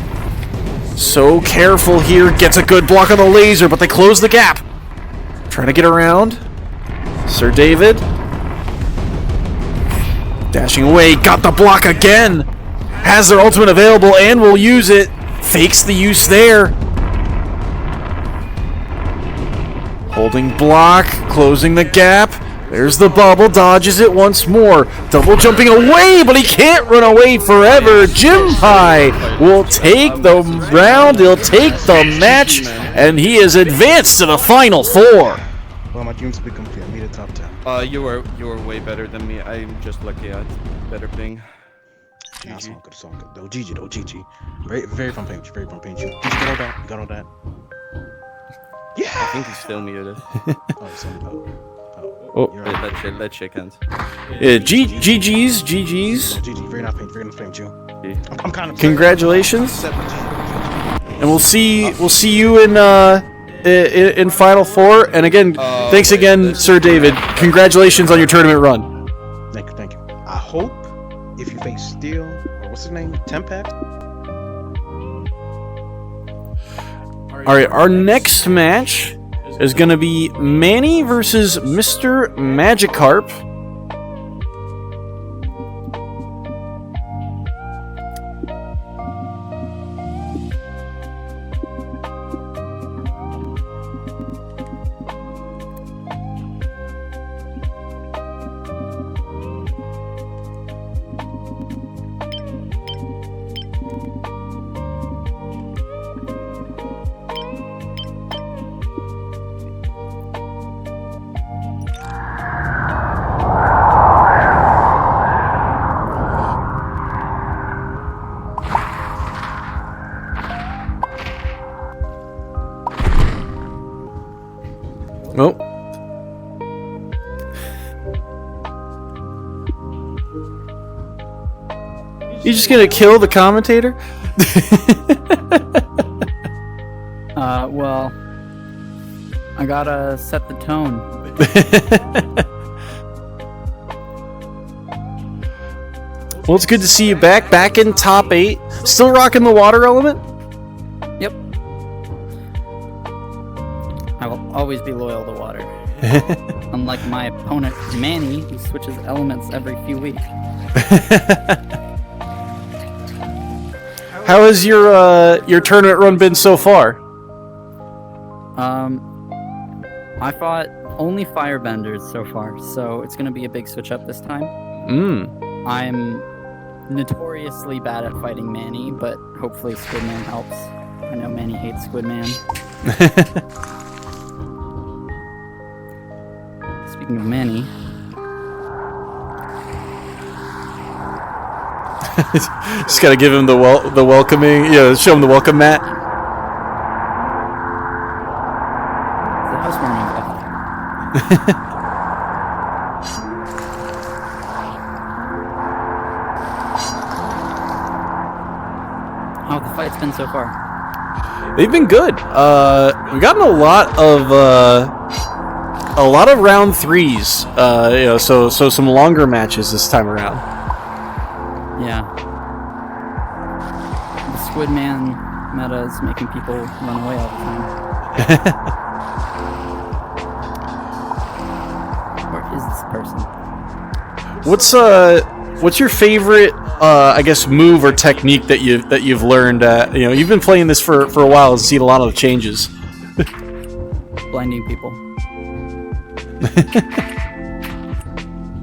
So careful here. Gets a good block on the laser, but they close the gap. Trying to get around. Sir David. Dashing away. Got the block again. Has their ultimate available and will use it. Fakes the use there. Holding block. Closing the gap. There's the bubble, dodges it once more. Double jumping away, but he can't run away forever. Jinpai will take the round, he'll take the match, and he is advanced to the final four. Well, my dreams be complete. I made a top 10. You were way better than me. I'm just lucky I had better ping. Nah, it's all good. It's all good. Though GG, though GG. Very, very fun playing with you. Very fun playing with you. You got all that. You got all that. Yeah. I think he's still muted. Oh, sorry. Oh, You're Wait, right. let's shake hands. Yeah, GG's. GG. Very nice playing. Very nice playing with you. I'm kind of. Congratulations. And we'll see you in Final Four. And again, thanks again, Sir David. Congratulations on your tournament run. Thank you. Thank you. I hope if you face Steel or what's his name, Tempex. All right, our next match is going to be Manny versus Mr. Magikarp. Oh. You just gonna kill the commentator? Well, I gotta set the tone. Well, it's good to see you back in top 8. Still rocking the water element? Yep. I will always be loyal to water. Unlike my opponent, Manny, who switches elements every few weeks. How has your tournament run been so far? I fought only firebenders so far, so it's gonna be a big switch up this time. I'm notoriously bad at fighting Manny, but hopefully Squidman helps. I know Manny hates Squidman. Speaking of Manny... Just gotta give him the welcoming, show him the welcome mat. The housewarming How have the fights been so far? They've been good. We've gotten a lot of round 3s. So some longer matches this time around. Yeah. The Squidman meta is making people run away all the time. Where is this person? What's your favorite I guess move or technique that you've learned? You've been playing this for a while and seen a lot of the changes. Blinding people.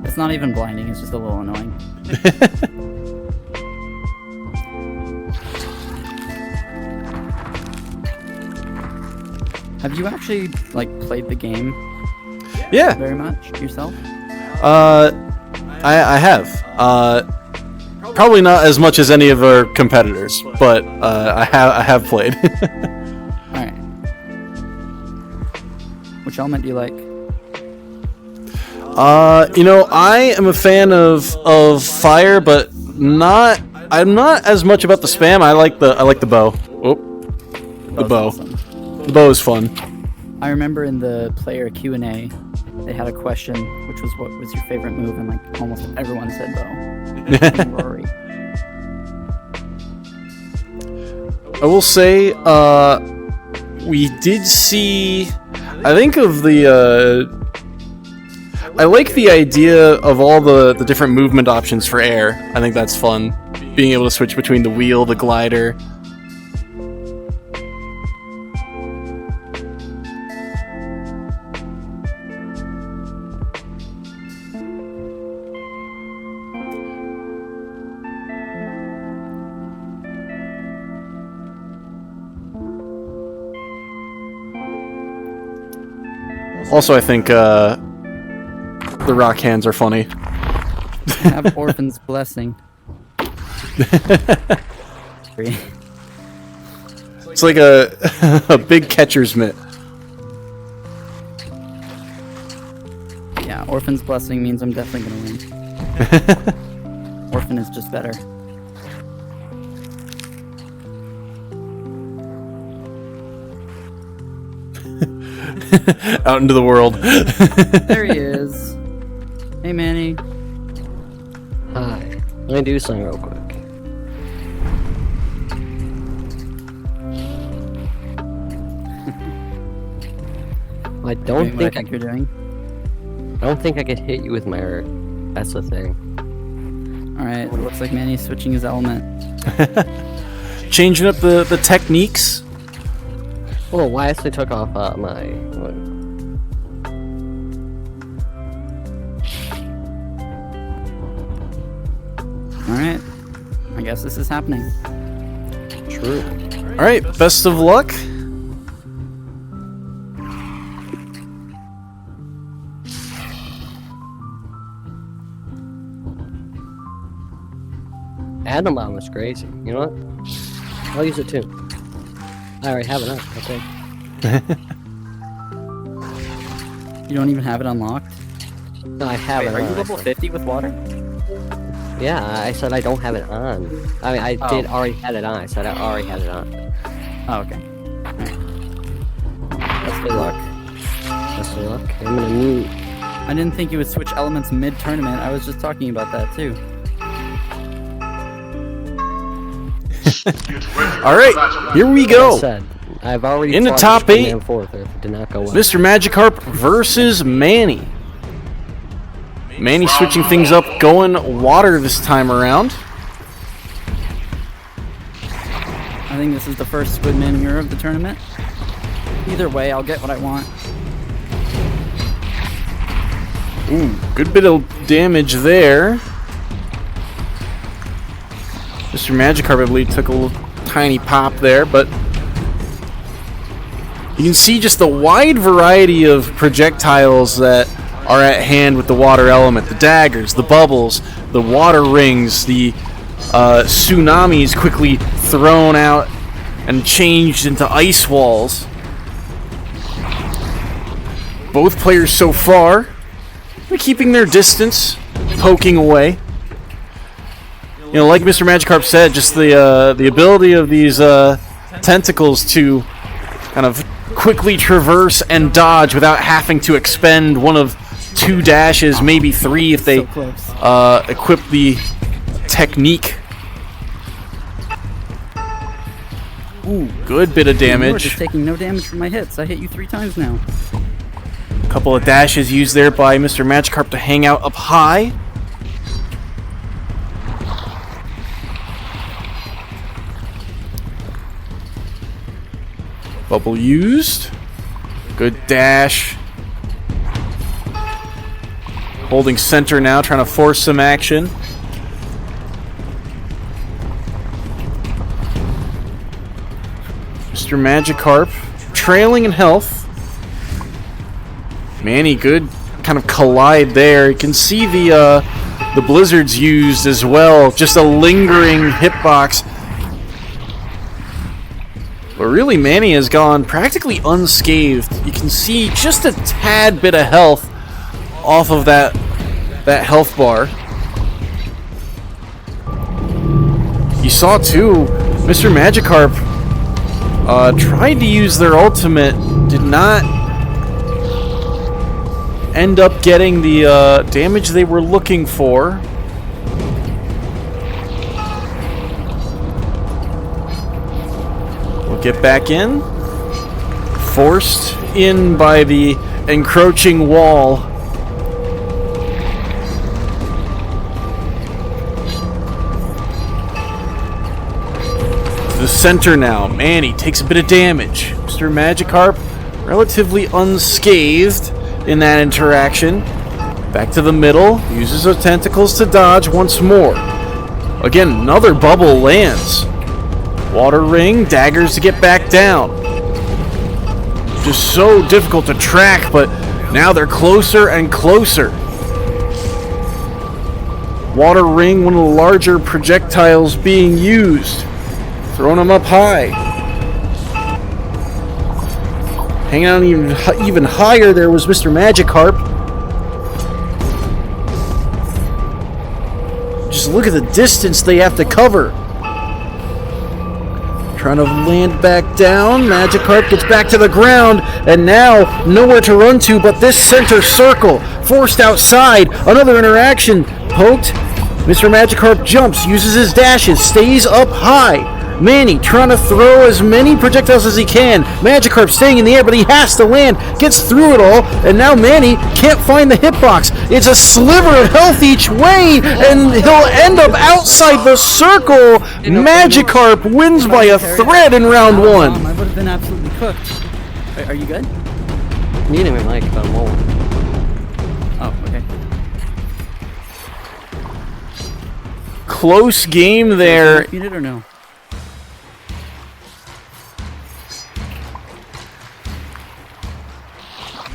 It's not even blinding, it's just a little annoying. Have you actually played the game? Yeah. Very much yourself? I have. Probably not as much as any of our competitors, but I have played. Alright. Which element do you like? I am a fan of fire, but I'm not as much about the spam. I like the bow. Oh, the bow. Awesome. The bow is fun. I remember in the player Q&A, they had a question, which was what was your favorite move, and almost everyone said bow. Rory. I will say, we did see. I think of the. I like the idea of all the different movement options for air. I think that's fun. Being able to switch between the wheel, the glider. Also, I think the rock hands are funny. Have Orphan's Blessing. It's like a big catcher's mitt. Yeah, Orphan's Blessing means I'm definitely gonna win. Orphan is just better. Out into the world. There he is. Hey, Manny. Hi. Let me do something real quick. I don't Doing what think you're doing. I don't think I could hit you with my Earth. That's the thing. Alright, it looks like Manny's switching his element. Changing up the techniques. Well, why actually took off my... Alright. I guess this is happening. True. Alright, best of luck. Atomom was crazy. You know what? I'll use it too. I already have it up, okay. You don't even have it unlocked? No, I have Wait, it are on. you level 50 with water? Yeah, I said I don't have it on. I mean, I did already had it on. I said I already had it on. Oh, okay. Best of luck. Best of luck. I'm gonna mute. I didn't think you would switch elements mid-tournament. I was just talking about that, too. Alright, here we go. Like I said, I've already In the fought top Spider-Man 8, 4th, it did not go well. Mr. Magikarp versus Manny. Manny switching things up, going water this time around. I think this is the first Squidman hero of the tournament. Either way, I'll get what I want. Ooh, good bit of damage there. Mr. Magikarp, I believe, took a little tiny pop there, but you can see just the wide variety of projectiles that are at hand with the water element. The daggers, the bubbles, the water rings, the tsunamis quickly thrown out and changed into ice walls. Both players so far keeping their distance, poking away. You know, like Mr. Magikarp said, just the ability of these tentacles to kind of quickly traverse and dodge without having to expend one of 2 dashes, maybe 3 if they equip the technique. Ooh, good bit of damage. You're just taking no damage from my hits. I hit you 3 times now. A couple of dashes used there by Mr. Magikarp to hang out up high. Bubble used. Good dash. Holding center now, trying to force some action. Mr. Magikarp trailing in health. Manny, good kind of collide there. You can see the blizzards used as well. Just a lingering hitbox. But really, Manny has gone practically unscathed. You can see just a tad bit of health off of that health bar. You saw too, Mr. Magikarp tried to use their ultimate, did not end up getting the damage they were looking for. We'll get back in. Forced in by the encroaching wall. To the center now. Manny takes a bit of damage. Mr. Magikarp relatively unscathed in that interaction. Back to the middle. Uses her tentacles to dodge once more. Again, another bubble lands. Water ring, daggers to get back down. Just so difficult to track, but now they're closer and closer. Water ring, one of the larger projectiles being used. Throwing them up high. Hanging out even higher there was Mr. Magikarp. Just look at the distance they have to cover. Trying to land back down. Magikarp gets back to the ground, and now nowhere to run to but this center circle. Forced outside. Another interaction. Poked. Mr. Magikarp jumps, uses his dashes, stays up high. Manny trying to throw as many projectiles as he can. Magikarp staying in the air, but he has to land. Gets through it all, and now Manny can't find the hitbox. It's a sliver of health each way, and he'll end up outside the circle. Magikarp wins by a thread in round 1. I would have been absolutely cooked. Are you good? Muting my mic, but I won't. Oh, okay. Close game there. Muted or no?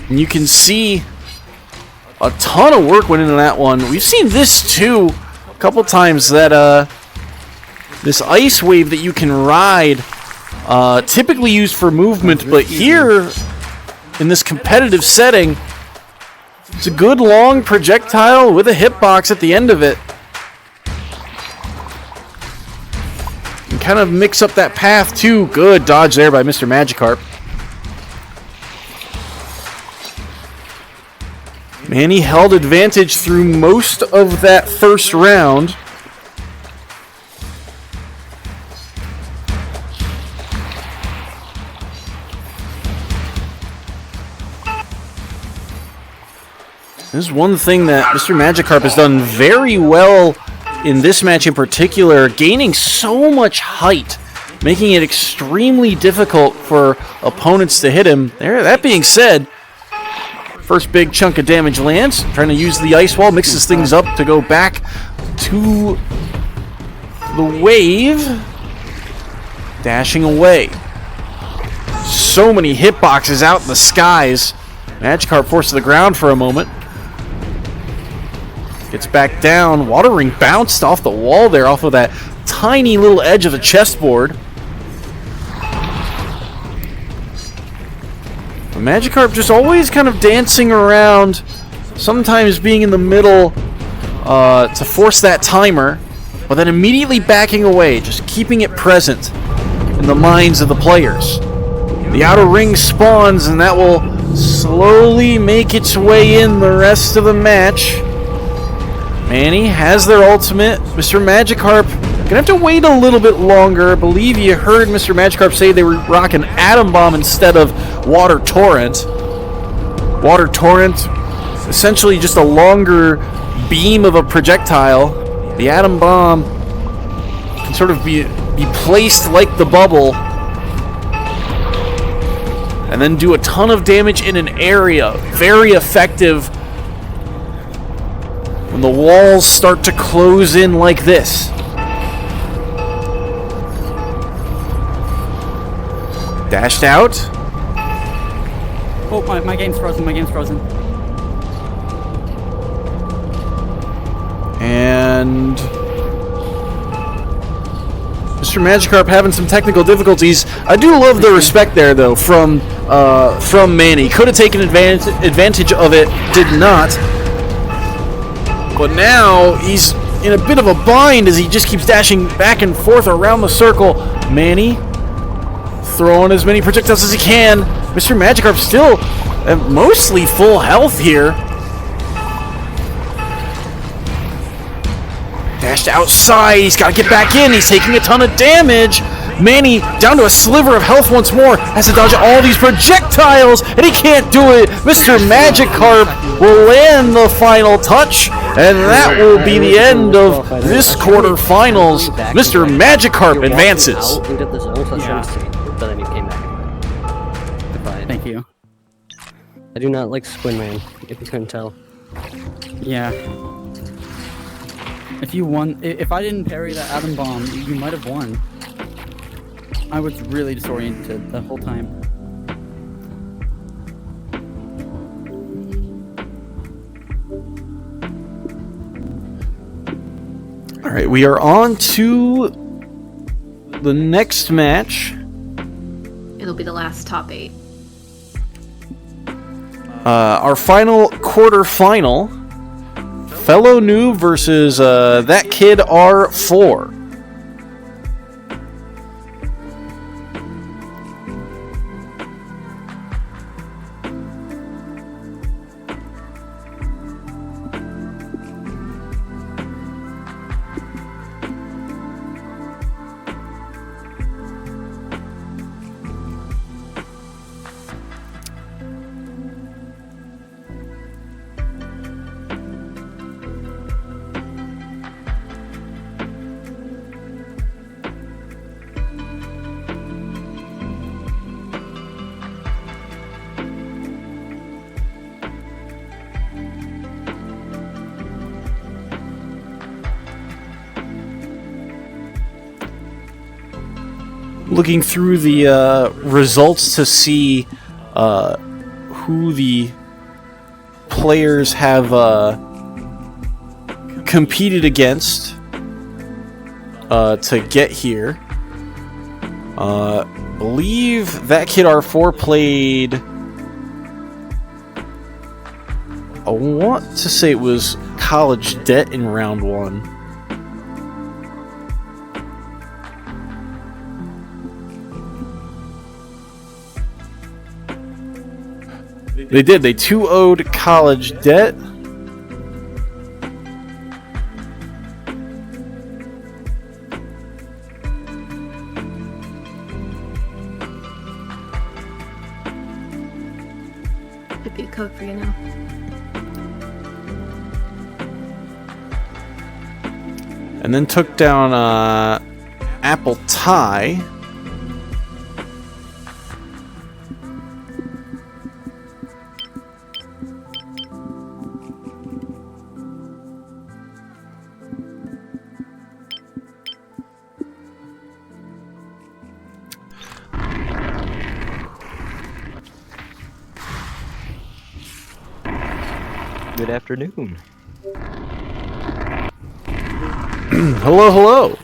And you can see a ton of work went into that one. We've seen this too a couple times, that this ice wave that you can ride, typically used for movement, but here in this competitive setting, it's a good long projectile with a hitbox at the end of it. And kind of mix up that path too. Good dodge there by Mr. Magikarp. Manny held advantage through most of that first round. This is one thing that Mr. Magikarp has done very well in this match in particular, gaining so much height, making it extremely difficult for opponents to hit him. There. That being said, first big chunk of damage lands. Trying to use the ice wall, mixes things up to go back to the wave. Dashing away. So many hitboxes out in the skies. Magikarp forced to the ground for a moment. Gets back down. Water ring bounced off the wall there, off of that tiny little edge of the chessboard. Magikarp just always kind of dancing around, sometimes being in the middle to force that timer, but then immediately backing away, just keeping it present in the minds of the players. The outer ring spawns, and that will slowly make its way in the rest of the match. Manny has their ultimate. Mr. Magikarp gonna have to wait a little bit longer. I believe you heard Mr. Magikarp say they were rocking Atom Bomb instead of Water Torrent. Water Torrent, essentially just a longer beam of a projectile. The Atom Bomb can sort of be placed like the bubble and then do a ton of damage in an area. Very effective when the walls start to close in like this. Dashed out. Oh, my game's frozen. My game's frozen. And Mr. Magikarp having some technical difficulties. I do love the respect there, though, from Manny. Could have taken advantage of it, did not. But now he's in a bit of a bind as he just keeps dashing back and forth around the circle. Manny throwing as many projectiles as he can. Mr. Magikarp still at mostly full health here. Dashed outside. He's got to get back in. He's taking a ton of damage. Manny down to a sliver of health once more. Has to dodge all these projectiles, and he can't do it. Mr. Magikarp will land the final touch, and that will be the end of this quarterfinals. Mr. Magikarp advances. But then you came back. Thank you. I do not like Squid Man, if you couldn't tell. Yeah. If you won, if I didn't parry that Atom Bomb, you might have won. I was really disoriented the whole time. Alright, we are on to the next match. It'll be the last top 8. Our final quarter-final. Fellow Noob versus That Kid R4. Looking through the results to see who the players have competed against to get here. Believe That Kid R4 played. I want to say it was College Debt in round 1. They did. They 2-0'd College Debt. Could be a code for you now. And then took down Apple Tie. Good afternoon. Hello, hello.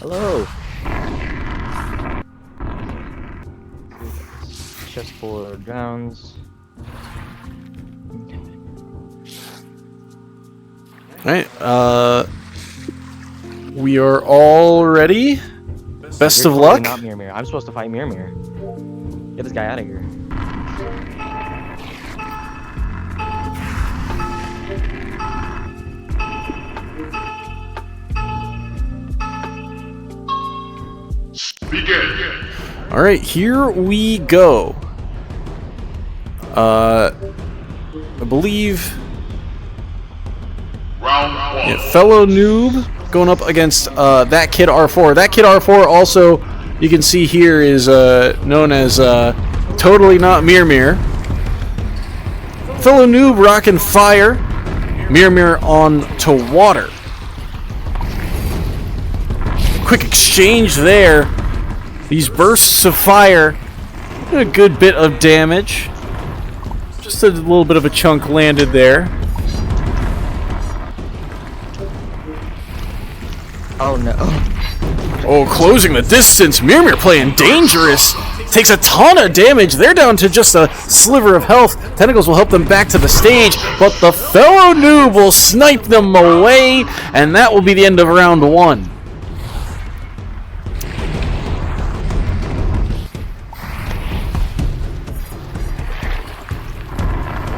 Hello. Chessboard rounds. Alright, we are all ready. Best of luck. Not Mirror Mirror. I'm supposed to fight Mirror Mirror. Get this guy out of here. Begin. Alright, here we go. I believe Round 1. yeah, Fellow Noob going up against That Kid R4. That Kid R4 also, you can see here, is known as Totally Not Mirror Mirror. Fellow Noob rocking fire. Mirror Mirror on to water. Quick exchange there. These bursts of fire, a good bit of damage. Just a little bit of a chunk landed there. Oh no. Oh, closing the distance. Mirror Mirror playing dangerous. Takes a ton of damage. They're down to just a sliver of health. Tentacles will help them back to the stage, but the Fellow Noob will snipe them away, and that will be the end of round 1.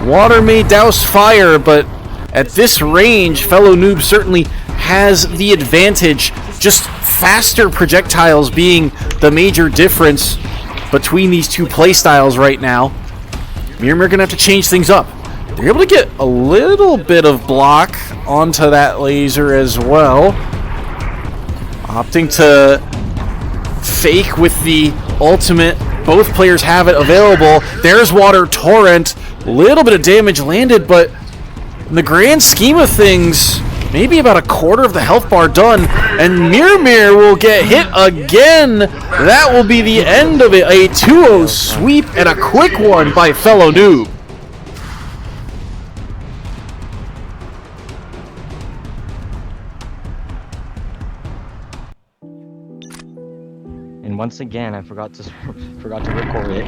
Water may douse fire, but at this range, Fellow Noob certainly has the advantage. Just faster projectiles being the major difference between these two playstyles right now. Mirror Mirror gonna have to change things up. They're able to get a little bit of block onto that laser as well. Opting to fake with the ultimate. Both players have it available. There's Water Torrent. Little bit of damage landed, but in the grand scheme of things, maybe about a quarter of the health bar done, and Mirror Mirror will get hit again. That will be the end of it. A 2-0 sweep and a quick one by Fellow Noob. And once again, I forgot to record it.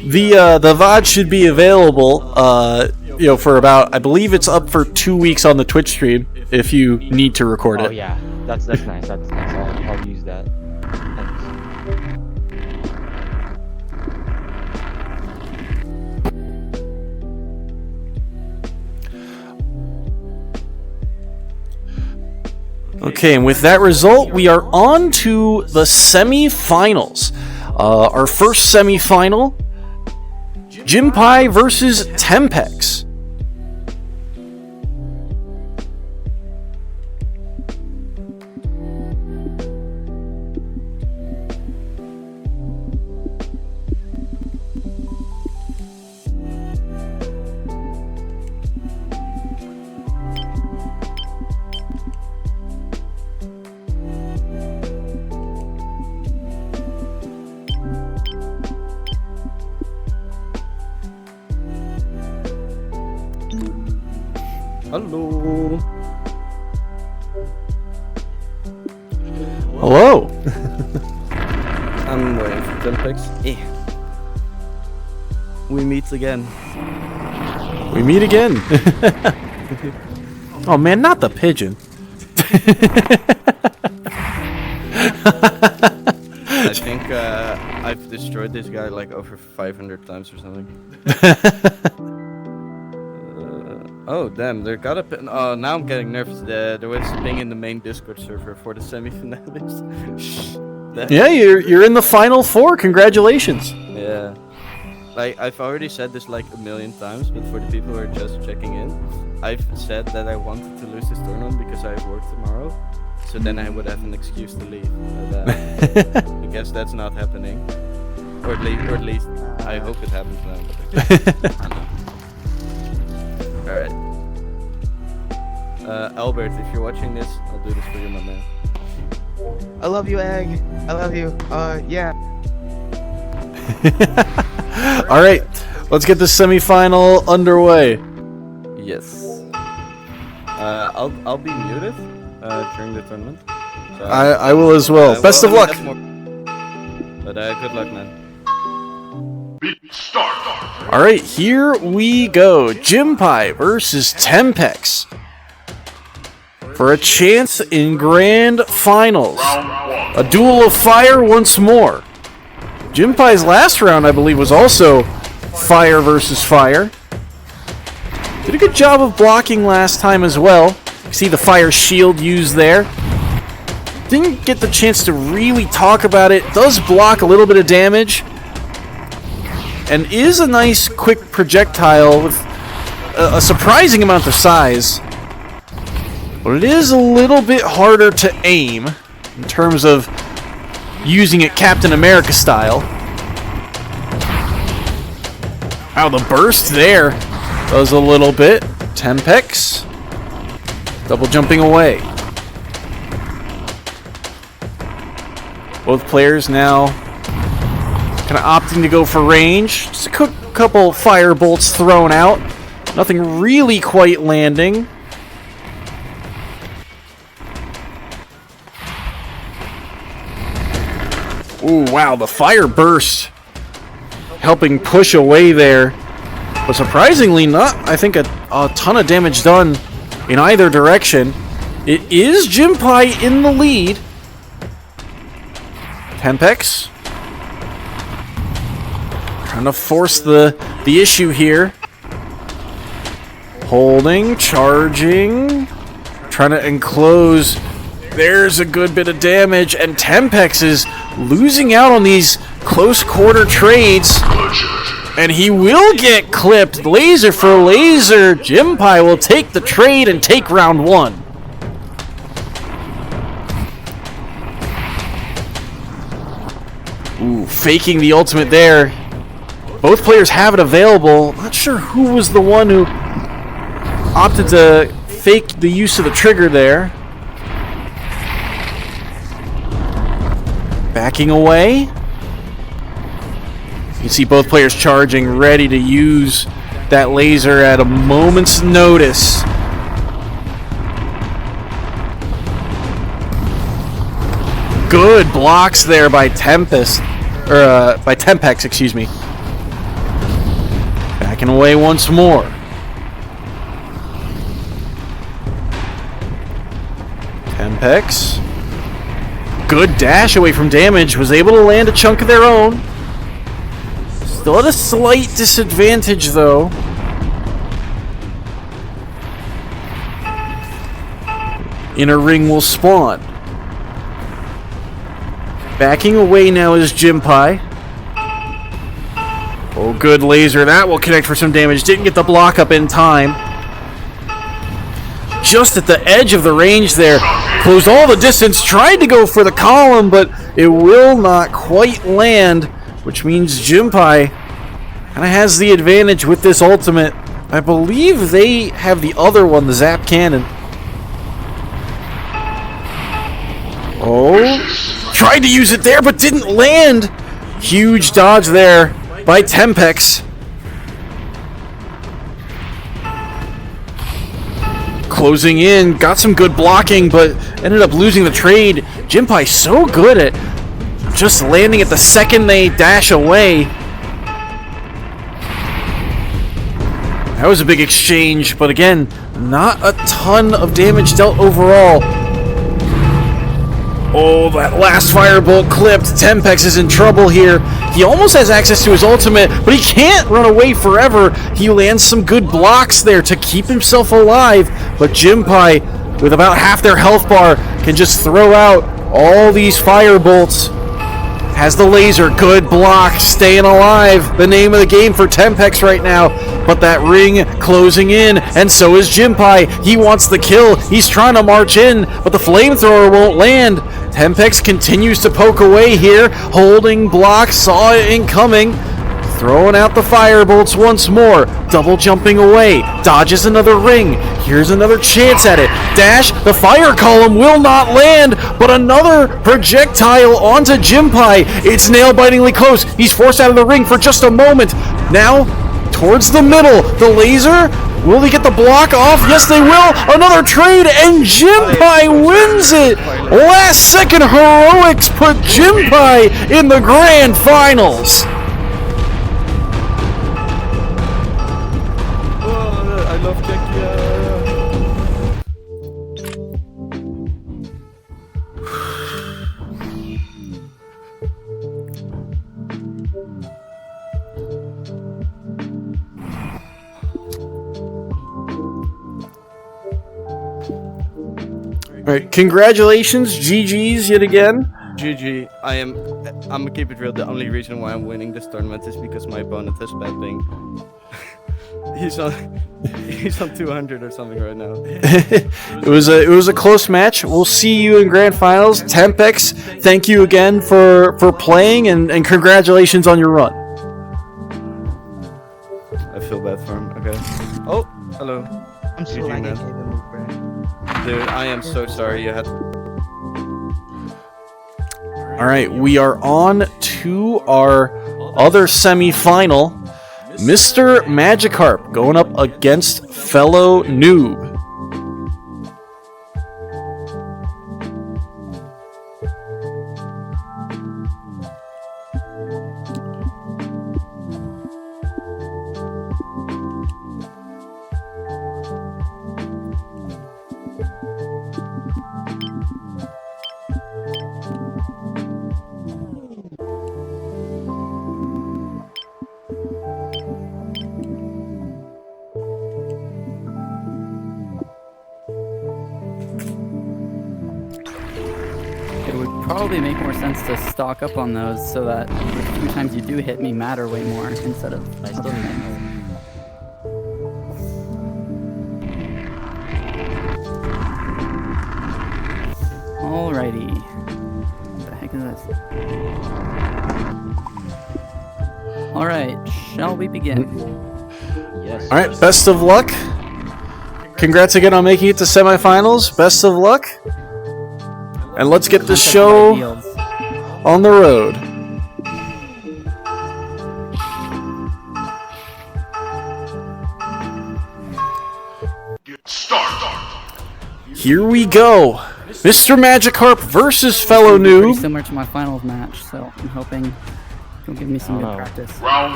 The VOD should be available, for about, I believe it's up for 2 weeks on the Twitch stream if you need to record it. Oh yeah, that's nice. That's nice. I'll use that. Thanks. Okay, and with that result, we are on to the semi-finals. Our first semi-final, Jinpai versus Tempex. Hello. Hello. I'm waiting for Tempex. Yeah. We meet again. We meet again. Oh man, not the pigeon. I think I've destroyed this guy like over 500 times or something. Oh damn, there got a pin. Oh, now I'm getting nervous. There was a ping in the main Discord server for the semi-finalists. Yeah, you're in the final four. Congratulations. Yeah. Like I've already said this like a million times, but for the people who are just checking in, I've said that I wanted to lose this tournament because I have work tomorrow, so then I would have an excuse to leave. But, I guess that's not happening, or at least I hope it happens now. All right. Albert, if you're watching this, I'll do this for you, my man. I love you, Egg. I love you. Yeah. All right, let's get the semi-final underway. Yes. I'll be muted during the tournament. So, I will as well. Best of luck. But good luck, man. All right, here we go. Jinpai versus Tempex for a chance in grand finals. A duel of fire once more. Jinpai's last round, I believe, was also fire versus fire. Did a good job of blocking last time as well. You see the fire shield used there. Didn't get the chance to really talk about it. Does block a little bit of damage. And is a nice quick projectile with a surprising amount of size. But it is a little bit harder to aim in terms of using it Captain America style. Wow, the burst there does a little bit. Tempex double jumping away. Both players now kind of opting to go for range. Just a couple fire bolts thrown out. Nothing really quite landing. Ooh, wow, the fire burst helping push away there. But surprisingly not, I think, a ton of damage done in either direction. It is Jinpai in the lead. Tempex trying to force the issue here. Holding, charging, trying to enclose. There's a good bit of damage, and Tempex is losing out on these close quarter trades. And he will get clipped. Laser for laser. Jinpai will take the trade and take round one. Ooh, faking the ultimate there. Both players have it available. Not sure who was the one who opted to fake the use of the trigger there. Backing away. You can see both players charging, ready to use that laser at a moment's notice. Good blocks there by Tempest, or by Tempex, excuse me. Backing away once more. Tempex. Good dash away from damage. Was able to land a chunk of their own. Still at a slight disadvantage, though. Inner ring will spawn. Backing away now is Jinpai. Oh, good laser. That will connect for some damage. Didn't get the block up in time. Just at the edge of the range there. Closed all the distance. Tried to go for the column, but it will not quite land. Which means Jinpai kind of has the advantage with this ultimate. I believe they have the other one, the Zap Cannon. Oh, tried to use it there, but didn't land. Huge dodge there by Tempex. Closing in, got some good blocking, but ended up losing the trade. Jinpai so good at just landing at the second they dash away. That was a big exchange, but again, not a ton of damage dealt overall. Oh, that last firebolt clipped. Tempex is in trouble here. He almost has access to his ultimate, but he can't run away forever. He lands some good blocks there to keep himself alive, but Jinpai, with about half their health bar, can just throw out all these firebolts. Has the laser, good block, staying alive. The name of the game for Tempex right now. But that ring closing in, and so is Jinpai. He wants the kill. He's trying to march in, but the flamethrower won't land. Tempex continues to poke away here, holding block, saw it incoming. Throwing out the firebolts once more, double jumping away, dodges another ring, here's another chance at it, dash, the fire column will not land, but another projectile onto Jinpai. It's nail-bitingly close, he's forced out of the ring for just a moment. Now, towards the middle, the laser, will they get the block off? Yes, they will, another trade, and Jinpai wins it! Last second heroics put Jinpai in the grand finals! I love Jackie. Alright, congratulations, GG's yet again. GG. I'm gonna keep it real. The only reason why I'm winning this tournament is because my opponent has bad ping. He's on 200 or something right now. It was a close match. We'll see you in grand finals. Tempex, thank you again for playing and congratulations on your run. I feel bad for him. Okay. Oh, hello. I'm so GG, man. Dude, I am so sorry you had. All right, we are on to our other semi-final. Mr. Magikarp going up against fellow Noob. Probably make more sense to stock up on those so that the few times you do hit me matter way more instead of... I still know. Alrighty. What the heck is this? Alright, shall we begin? Yes. Alright, best of luck. Congrats again on making it to semifinals. Best of luck. And let's get the show on the road. Here we go. Mr. Magikarp versus fellow Pretty noob. similar to my finals match, so I'm hoping he'll give me some good practice. Round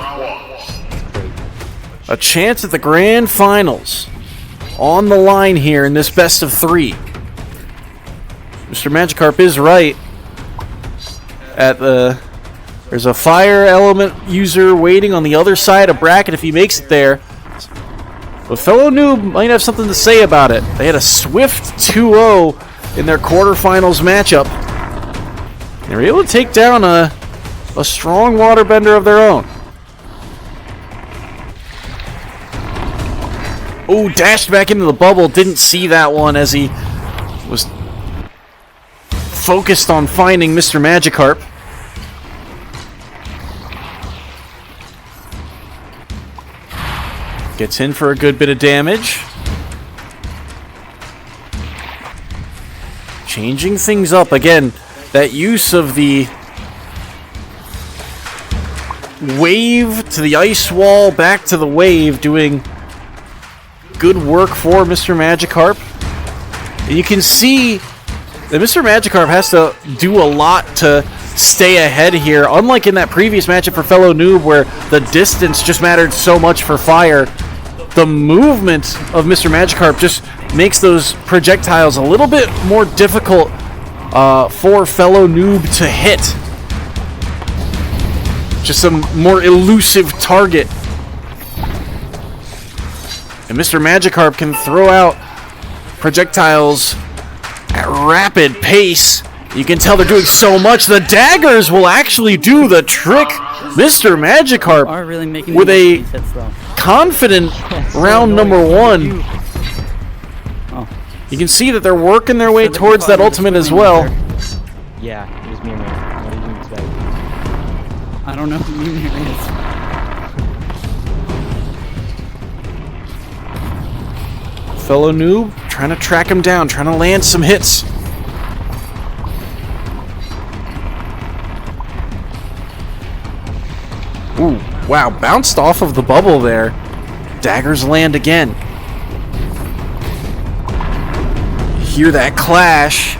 1. A chance at the grand finals. On the line here in this best of 3. Mr. Magikarp is right. There's a fire element user waiting on the other side of bracket if he makes it there. But fellow noob might have something to say about it. They had a swift 2-0 in their quarterfinals matchup. They were able to take down a strong waterbender of their own. Oh, dashed back into the bubble. Didn't see that one as he was focused on finding Mr. Magikarp. Gets in for a good bit of damage. Changing things up again. That use of the wave to the ice wall, back to the wave, doing good work for Mr. Magikarp. And you can see that Mr. Magikarp has to do a lot to stay ahead here. Unlike in that previous matchup for fellow noob where the distance just mattered so much for fire, the movement of Mr. Magikarp just makes those projectiles a little bit more difficult for fellow noob to hit. Just a more elusive target. And Mr. Magikarp can throw out projectiles at rapid pace. You can tell they're doing so much. The daggers will actually do the trick. Mr. Magikarp Are really making with a these hits, though. confident round number 1. You can see that they're working their way towards that ultimate as well. Yeah, it was Mimir. What did you expect? I don't know who Mimir is. Fellow noob trying to track him down, trying to land some hits. Ooh, wow, bounced off of the bubble there. Daggers land again. Hear that clash.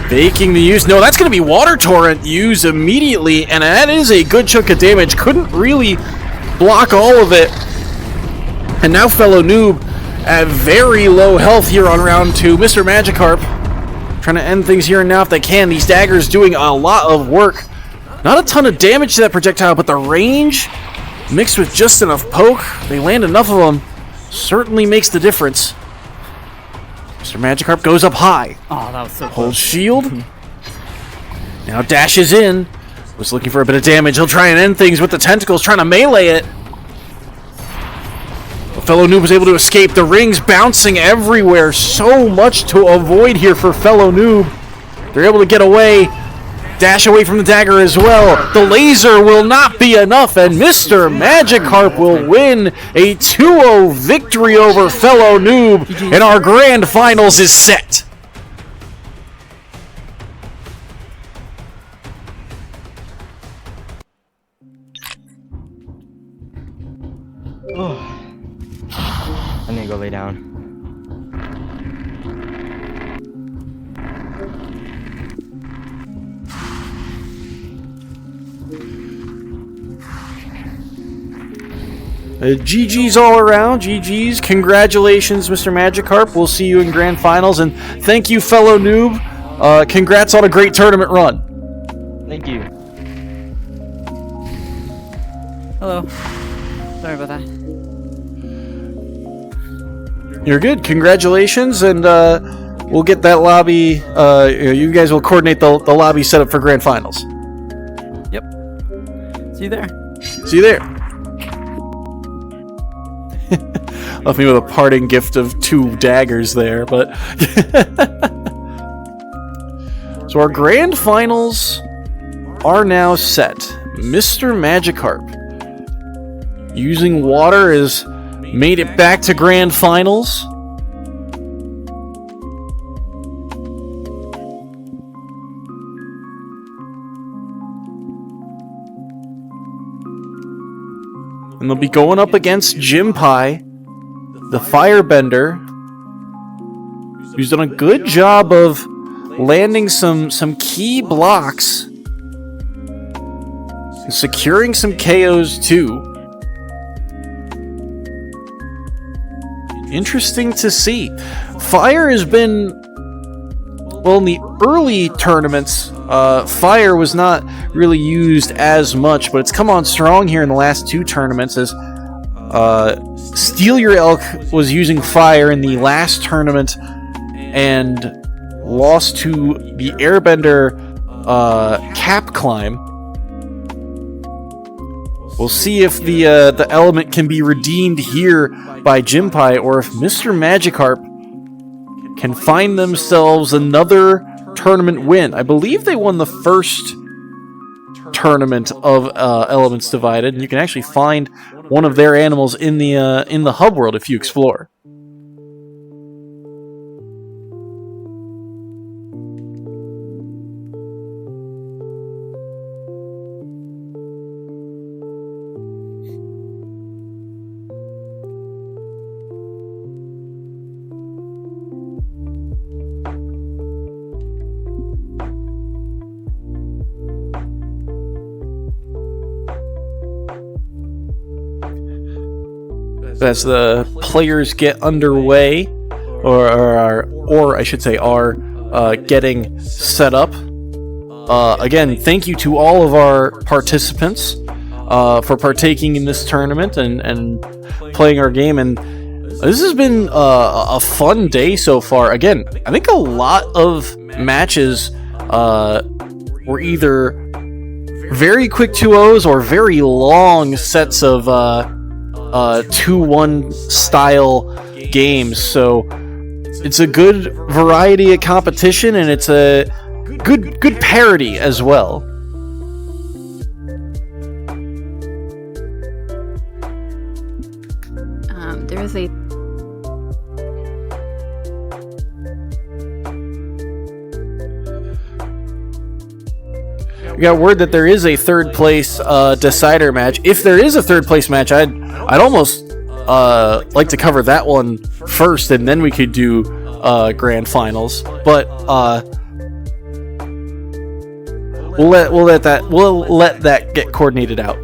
Baking the use. No, that's going to be Water Torrent use immediately, and that is a good chunk of damage. Couldn't really block all of it. And now fellow noob at very low health here on round 2. Mr. Magikarp trying to end things here and now if they can. These daggers doing a lot of work. Not a ton of damage to that projectile, but the range mixed with just enough poke, they land enough of them, certainly makes the difference. Mr. Magikarp goes up high. Oh, that was so Holds close. shield. Now dashes in. Was looking for a bit of damage. He'll try and end things with the tentacles, trying to melee it. But fellow noob was able to escape. The rings bouncing everywhere. So much to avoid here for fellow noob. They're able to get away. Dash away from the dagger as well. The laser will not be enough, and Mr. Magikarp will win a 2-0 victory over fellow noob, and our grand finals is set. I'm gonna go lay down. GG's all around. GG's. Congratulations, Mr. Magikarp. We'll see you in grand finals, and thank you, fellow noob. Congrats on a great tournament run. Thank you. Hello. Sorry about that. You're good. Congratulations, and we'll get that lobby. You guys will coordinate the lobby setup for grand finals. Yep. See you there. See you there. Left me with a parting gift of 2 daggers there, but so our grand finals are now set. Mr. Magikarp using water has made it back to grand finals. And they'll be going up against Jim Pie, the Firebender, who's done a good job of landing some key blocks and securing some KOs too. Interesting to see. Fire has been, well, in the early tournaments, fire was not really used as much, but it's come on strong here in the last 2 tournaments as Steal Your Elk was using fire in the last tournament and lost to the Airbender cap climb. We'll see if the element can be redeemed here by Jinpai, or if Mr. Magikarp can find themselves another tournament win. I believe they won the first tournament of Elements Divided, and you can actually find one of their animals in the hub world if you explore. As the players get underway, or I should say are getting set up. Again, thank you to all of our participants for partaking in this tournament and playing our game. And this has been a fun day so far. Again, I think a lot of matches were either very quick 2-0s or very long sets of 2-1 style games, so it's a good variety of competition, and it's a good parity as well. There is a We got word that there is a third place decider match. If there is a third place match, I'd almost like to cover that one first, and then we could do grand finals. But we'll let that get coordinated out.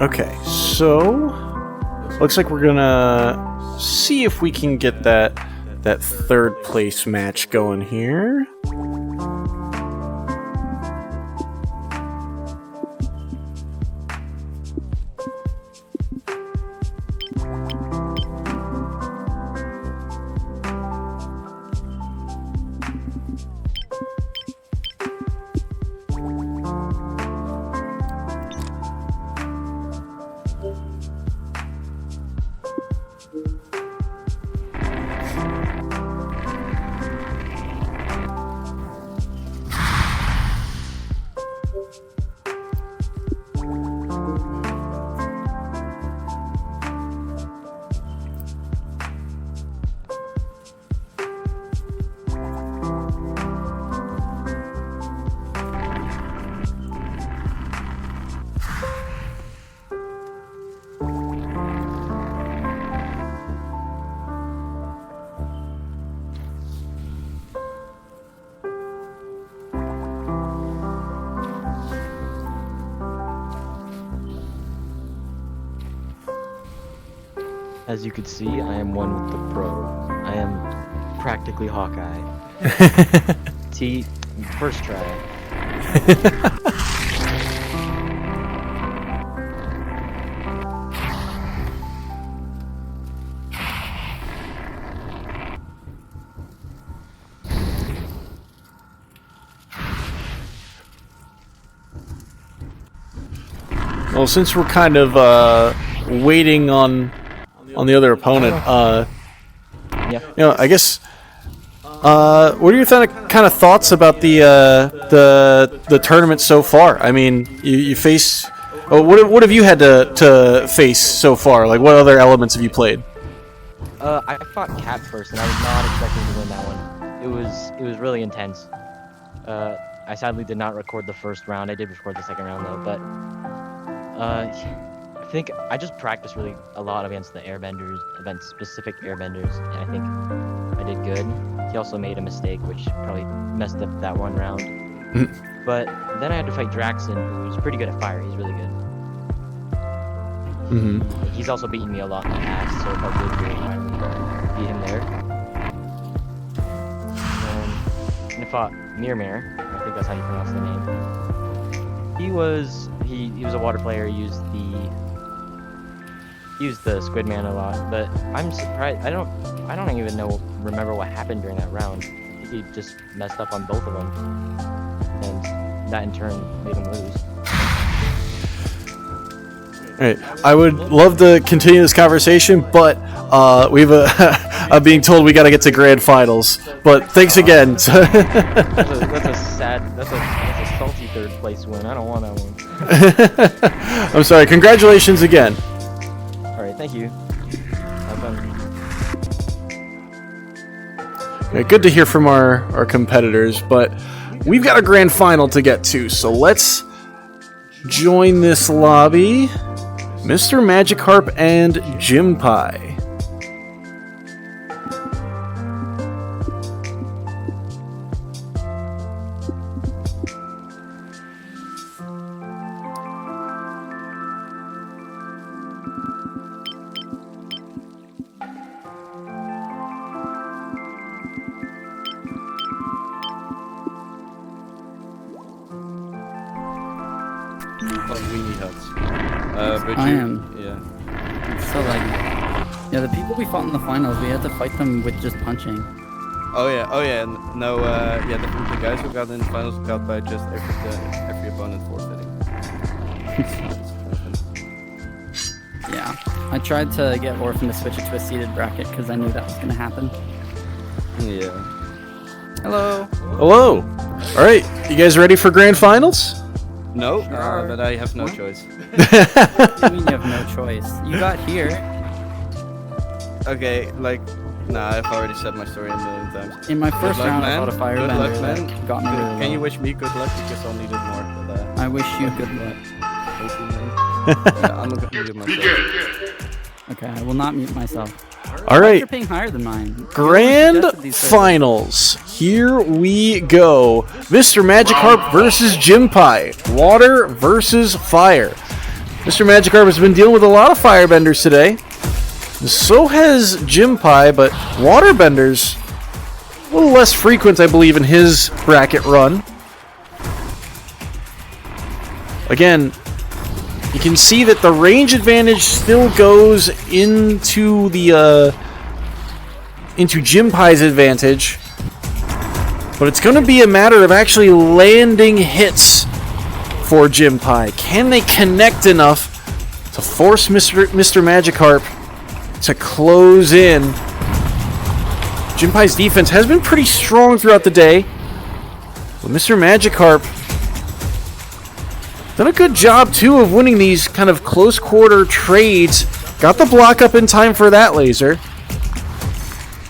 Okay, so looks like we're gonna see if we can get that third place match going here. As you could see, I am one with the pro. I am practically Hawkeye. First try. Well, since we're kind of waiting on the other opponent, yeah. You know, I guess. What are your kind of thoughts about the tournament so far? I mean, you face. Oh, what have you had to face so far? Like, what other elements have you played? I fought Cat first, and I was not expecting to win that one. It was really intense. I sadly did not record the first round. I did record the second round though, but I think I just practiced really a lot against the airbenders, event-specific airbenders, and I think I did good. He also made a mistake, which probably messed up that one round. But then I had to fight Draxon, who's pretty good at fire. He's really good. He's also beaten me a lot in the past, so it felt good to finally beat him there. And I fought Mirmir. I think that's how you pronounce the name. He was a water player. He used the Squidman a lot, but I'm surprised. I don't even remember what happened during that round. I think he just messed up on both of them, and that in turn made him lose. All right, I would love to continue this conversation, but we've I'm being told we got to get to grand finals. But thanks again. That's a salty third place win. I don't want that one. I'm sorry. Congratulations again. All right, thank you. Have fun. Okay, good to hear from our competitors, but we've got a grand final to get to, so let's join this lobby. Mr. Magikarp and Jinpai. Weenie huts. But I am. Yeah. So like, yeah, the people we fought in the finals, we had to fight them with just punching. Oh yeah. No. Yeah. The guys who got in the finals got by just every opponent forfeiting. Yeah, I tried to get Orphan to switch it to a seeded bracket because I knew that was gonna happen. Yeah. Hello. Hello. All right, you guys ready for grand finals? No, but I have no choice. What do you mean you have no choice? You got here. Okay, like, nah, I've already said my story a million times. In my first round, I fought a firebender Good luck, that man. got me really Can low. you wish me good luck because I'll need it more for that. I wish you good luck. Thank you, man. Yeah, I'm not gonna mute myself. Okay, I will not mute myself. All right. You're paying higher than mine. Grand finals. Here we go. Mr. Magikarp versus Jinpai. Water versus fire. Mr. Magikarp has been dealing with a lot of firebenders today. So has Jinpai, but waterbenders a little less frequent, I believe, in his bracket run. Again, you can see that the range advantage still goes into the into Jinpai's advantage, but it's going to be a matter of actually landing hits for Jinpai. Can they connect enough to force Mr. Magikarp to close in? Jinpai's defense has been pretty strong throughout the day, but Mr. Magikarp done a good job, too, of winning these kind of close quarter trades. Got the block up in time for that laser.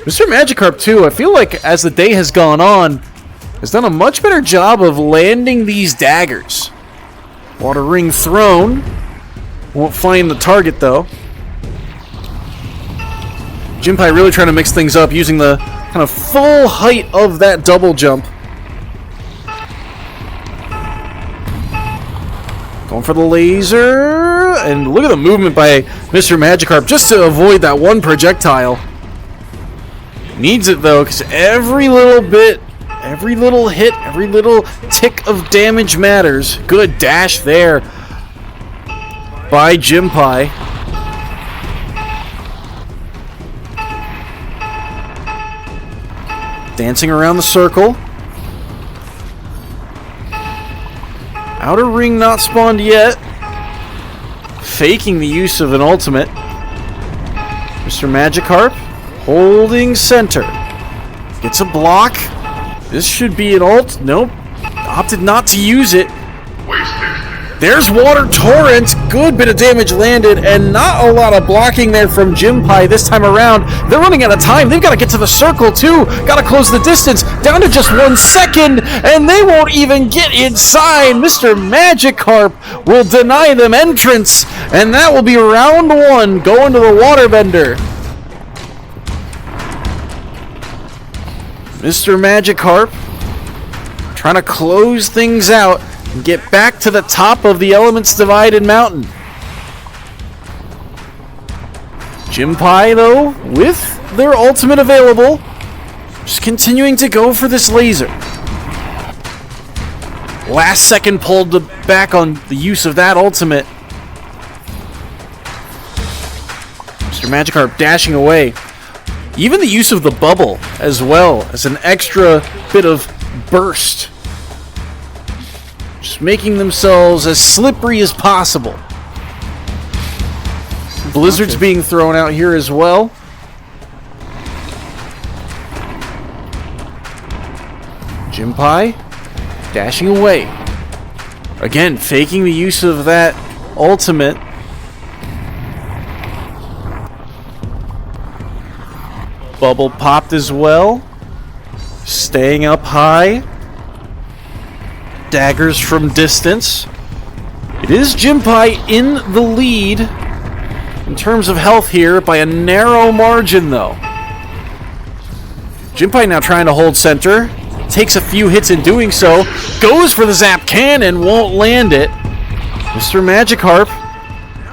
Mr. Magikarp, too, I feel like as the day has gone on, has done a much better job of landing these daggers. Water ring thrown. Won't find the target, though. Jinpai really trying to mix things up, using the kind of full height of that double jump. Going for the laser. and look at the movement by Mr. Magikarp just to avoid that one projectile. Needs it though, because every little bit, every little hit, every little tick of damage matters. Good dash there by Jinpai. Dancing around the circle. Outer ring not spawned yet. Faking the use of an ultimate. Mr. Magikarp holding center. Gets a block. This should be an ult. Nope. Opted not to use it. There's Water Torrent. Good bit of damage landed, and not a lot of blocking there from Jinpai this time around. They're running out of time. They've got to get to the circle, too. Got to close the distance. Down to just 1 second, and they won't even get inside. Mr. Magikarp will deny them entrance, and that will be round 1 going to the Waterbender. Mr. Magikarp trying to close things out and get back to the top of the Elements Divided mountain. Jinpai, though, with their ultimate available, just continuing to go for this laser. Last second pulled back on the use of that ultimate. Mr. Magikarp dashing away. Even the use of the bubble as well as an extra bit of burst. Just making themselves as slippery as possible. Blizzards being thrown out here as well. Jinpai dashing away. Again, faking the use of that ultimate. Bubble popped as well. Staying up high. Daggers from distance. It is Jinpai in the lead in terms of health here by a narrow margin, though. Jinpai now trying to hold center. Takes a few hits in doing so. Goes for the Zap Cannon, won't land it. Mr. Magikarp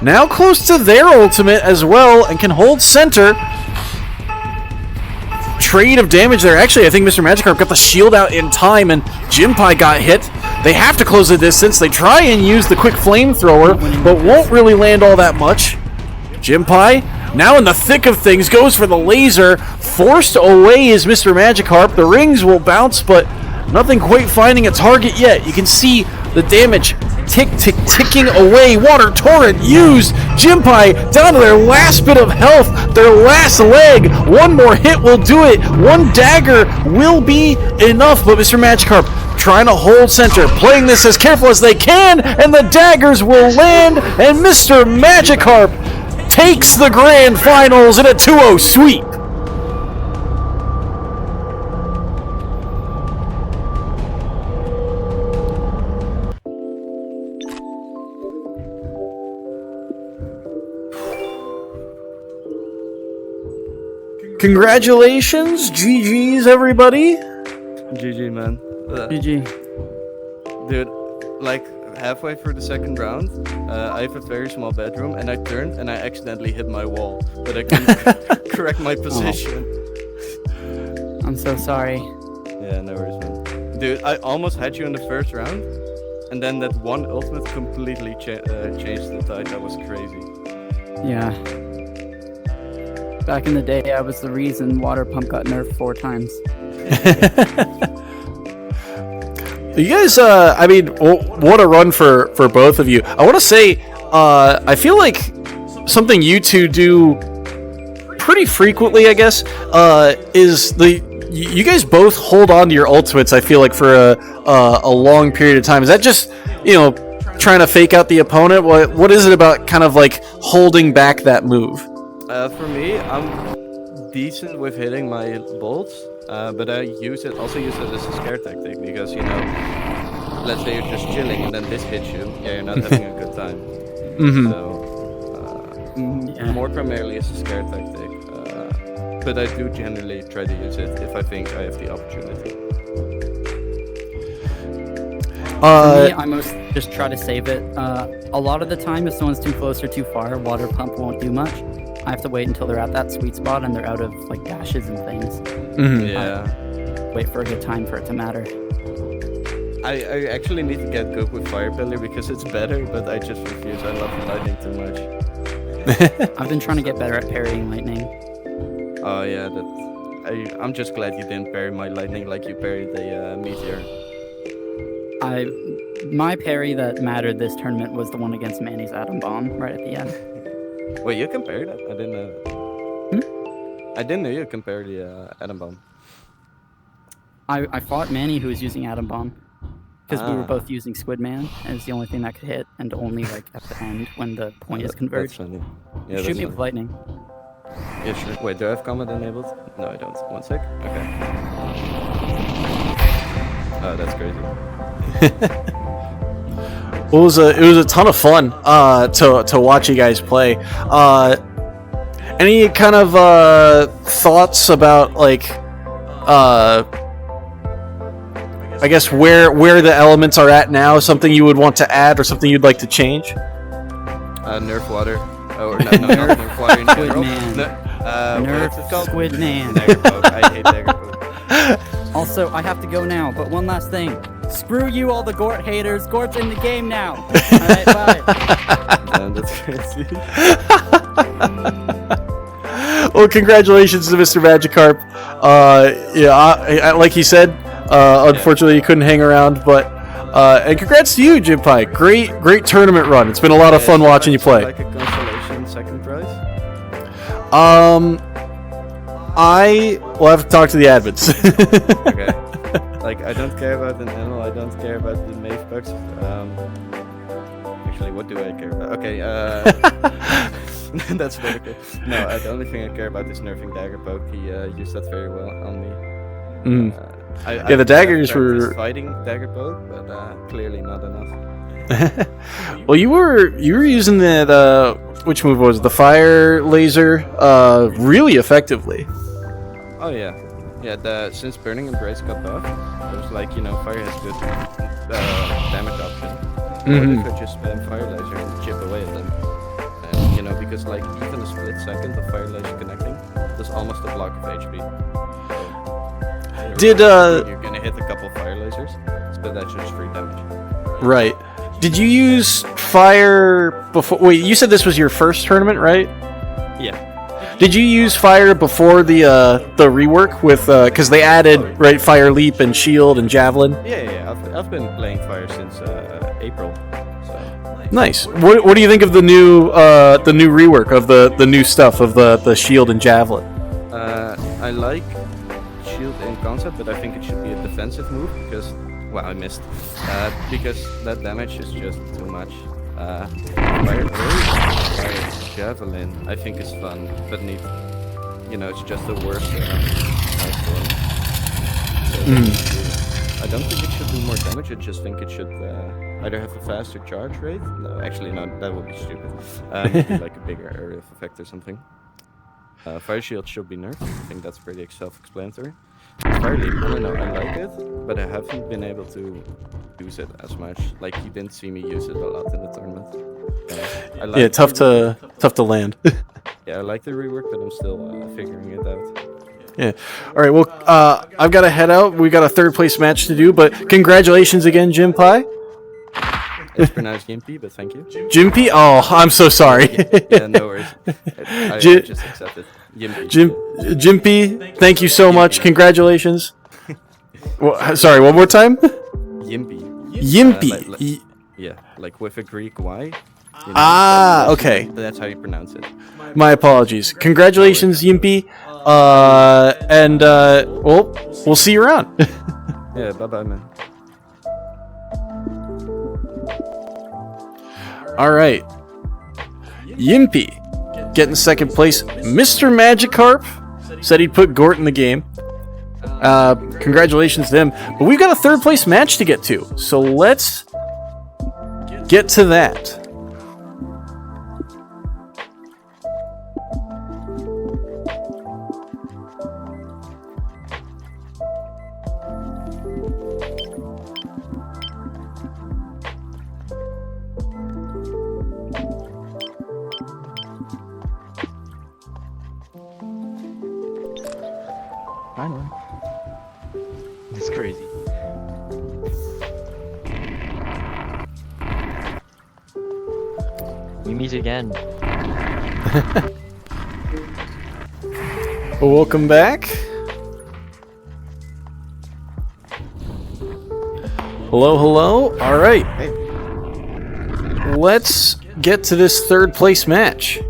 now close to their ultimate as well and can hold center. Trade of damage there. Actually, I think Mr. Magikarp got the shield out in time and Jinpai got hit. They have to close the distance. They try and use the quick flamethrower, but won't really land all that much. Jinpai, now in the thick of things, goes for the laser. Forced away is Mr. Magikarp. The rings will bounce, but nothing quite finding a target yet. You can see the damage ticking away. Water Torrent used. Jinpai down to their last bit of health, their last leg. One more hit will do it. One dagger will be enough, but Mr. Magikarp trying to hold center, playing this as careful as they can, and the daggers will land, and Mr. Magikarp takes the grand finals in a 2-0 sweep. Congratulations, GG's everybody. GG, man. GG. Dude, like halfway through the second round, I have a very small bedroom, and I turned and I accidentally hit my wall, but I couldn't correct my position. Oh. I'm so sorry. Yeah, no worries, man. Dude, I almost had you in the first round, and then that one ultimate completely changed the tide. That was crazy. Yeah. Back in the day, I was the reason Water Pump got nerfed 4 times. You guys, I mean, what a run for both of you. I want to say, I feel like something you two do pretty frequently, I guess, is you guys both hold on to your ultimates, I feel like, for a long period of time. Is that just, trying to fake out the opponent? What is it about kind of like holding back that move? For me, I'm decent with hitting my bolts, but I also use it as a scare tactic because, let's say you're just chilling and then this hits you, you're not having a good time. Mm-hmm. So, more primarily as a scare tactic, but I do generally try to use it if I think I have the opportunity. For me, I mostly just try to save it. A lot of the time, if someone's too close or too far, water pump won't do much. I have to wait until they're at that sweet spot and they're out of like dashes and things. Yeah. Wait for a good time for it to matter. I actually need to get good with Fire Pillar because it's better, but I just refuse. I love lightning too much. I've been trying to get better at parrying lightning. Oh yeah, I'm just glad you didn't parry my lightning like you parried the meteor. My parry that mattered this tournament was the one against Manny's Atom Bomb right at the end. Wait, you can parry that? I didn't know. I didn't know you can parry the Atom Bomb. I fought Manny who was using Atom Bomb. Because we were both using Squid Man, and it's the only thing that could hit, and only like at the end when the point is converged. That's funny. Yeah, Shoot me with lightning. Yeah, sure. Wait, do I have combat enabled? No, I don't. 1 sec. Okay. Oh, that's crazy. Well, it was a ton of fun to watch you guys play. Any kind of thoughts about like I guess where the elements are at now? Something you would want to add or something you'd like to change? Nerf water. Oh, no, not nerf water in general. Nerf Squid Man. Daggerpoke. I hate Daggerpoke. Also, I have to go now, but one last thing. Screw you, all the Gort haters. Gort's in the game now. Alright, bye. Man, that's crazy. Well, congratulations to Mr. Magikarp. Yeah, like he said, unfortunately you couldn't hang around, but and congrats to you, Jinpai. Great tournament run. It's been a lot of fun watching you play. Like a consolation second prize? I will have to talk to the admins. Okay. Like, I don't care about the Nano, I don't care about the Mave bucks. Actually, what do I care about? Okay, that's political. No, the only thing I care about is nerfing Daggerpoke. He used that very well on me. The daggers were fighting Daggerpoke, but clearly not enough. Well, you were using the which move was it? The fire laser really effectively. Oh yeah, since Burning Embrace got buffed, it was like, fire has good damage option. Or they could just spam fire laser and chip away at them. And because like even a split second of fire laser connecting, there's almost a block of HP. So, you're gonna hit a couple fire lasers, but that's just free damage. Right. Did you use fire before? Wait, you said this was your first tournament, right? Yeah. Did you use fire before the rework with because they added fire leap and shield and javelin? Yeah. I've been playing fire since April. So. Nice. What do you think of the new rework of the new stuff of the shield and javelin? I like shield in concept, but I think it should be a defensive move because I missed because that damage is just too much. Fire javelin, I think is fun, but it's just the worst. I don't think it should do more damage. I just think it should either have a faster charge rate. No, actually, no, that would be stupid. Maybe like a bigger area of effect or something. Fire shield should be nerfed. I think that's pretty self-explanatory. Fire leap, I don't know, I like it, but I haven't been able to use it as much. Like, you didn't see me use it a lot in the tournament. Tough to land. Yeah, I like the rework, but I'm still figuring it out. Yeah. All right. Well, I've got to head out. We got a third place match to do, but congratulations again, Jinpai. It's pronounced Gimpy, but thank you. Jimpy? Oh, I'm so sorry. Yeah, no worries. I just accept it. Jimpy, thank you so much. Congratulations. Sorry, one more time? Yimpy. Yimpy. Yeah, like with a Greek Y. Okay. That's how you pronounce it. My apologies. Congratulations, Yimpy. And we'll see you around. Yeah, bye-bye, man. All right. Yimpy getting second place. Mr. Magikarp said he'd put Gort in the game. Congratulations to him. But we've got a third place match to get to. So let's get to that. Finally. It's crazy. We meet again. Welcome back. Hello, hello. All right. Let's get to this third place match.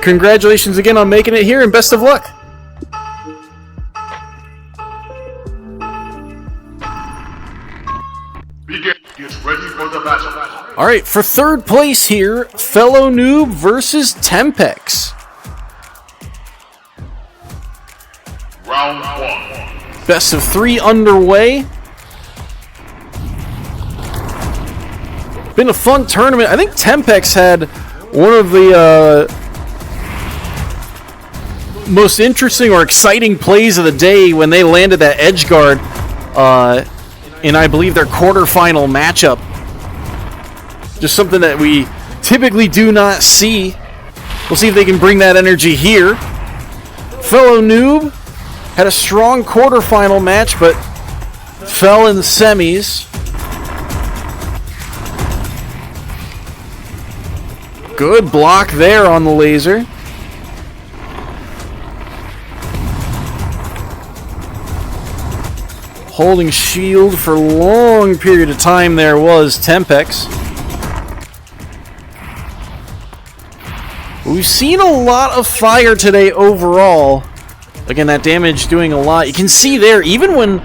Congratulations again on making it here, and best of luck. Get ready for the battle. All right, for third place here, Fellow Noob versus Tempex. Round 1. Best of 3 underway. Been a fun tournament. I think Tempex had one of the most interesting or exciting plays of the day when they landed that edge guard in, I believe, their quarterfinal matchup. Just something that we typically do not see. We'll see if they can bring that energy here. Fellow Noob had a strong quarterfinal match, but fell in the semis. Good block there on the laser. Holding shield for a long period of time there was Tempex. We've seen a lot of fire today overall. Again, that damage doing a lot. You can see there, even when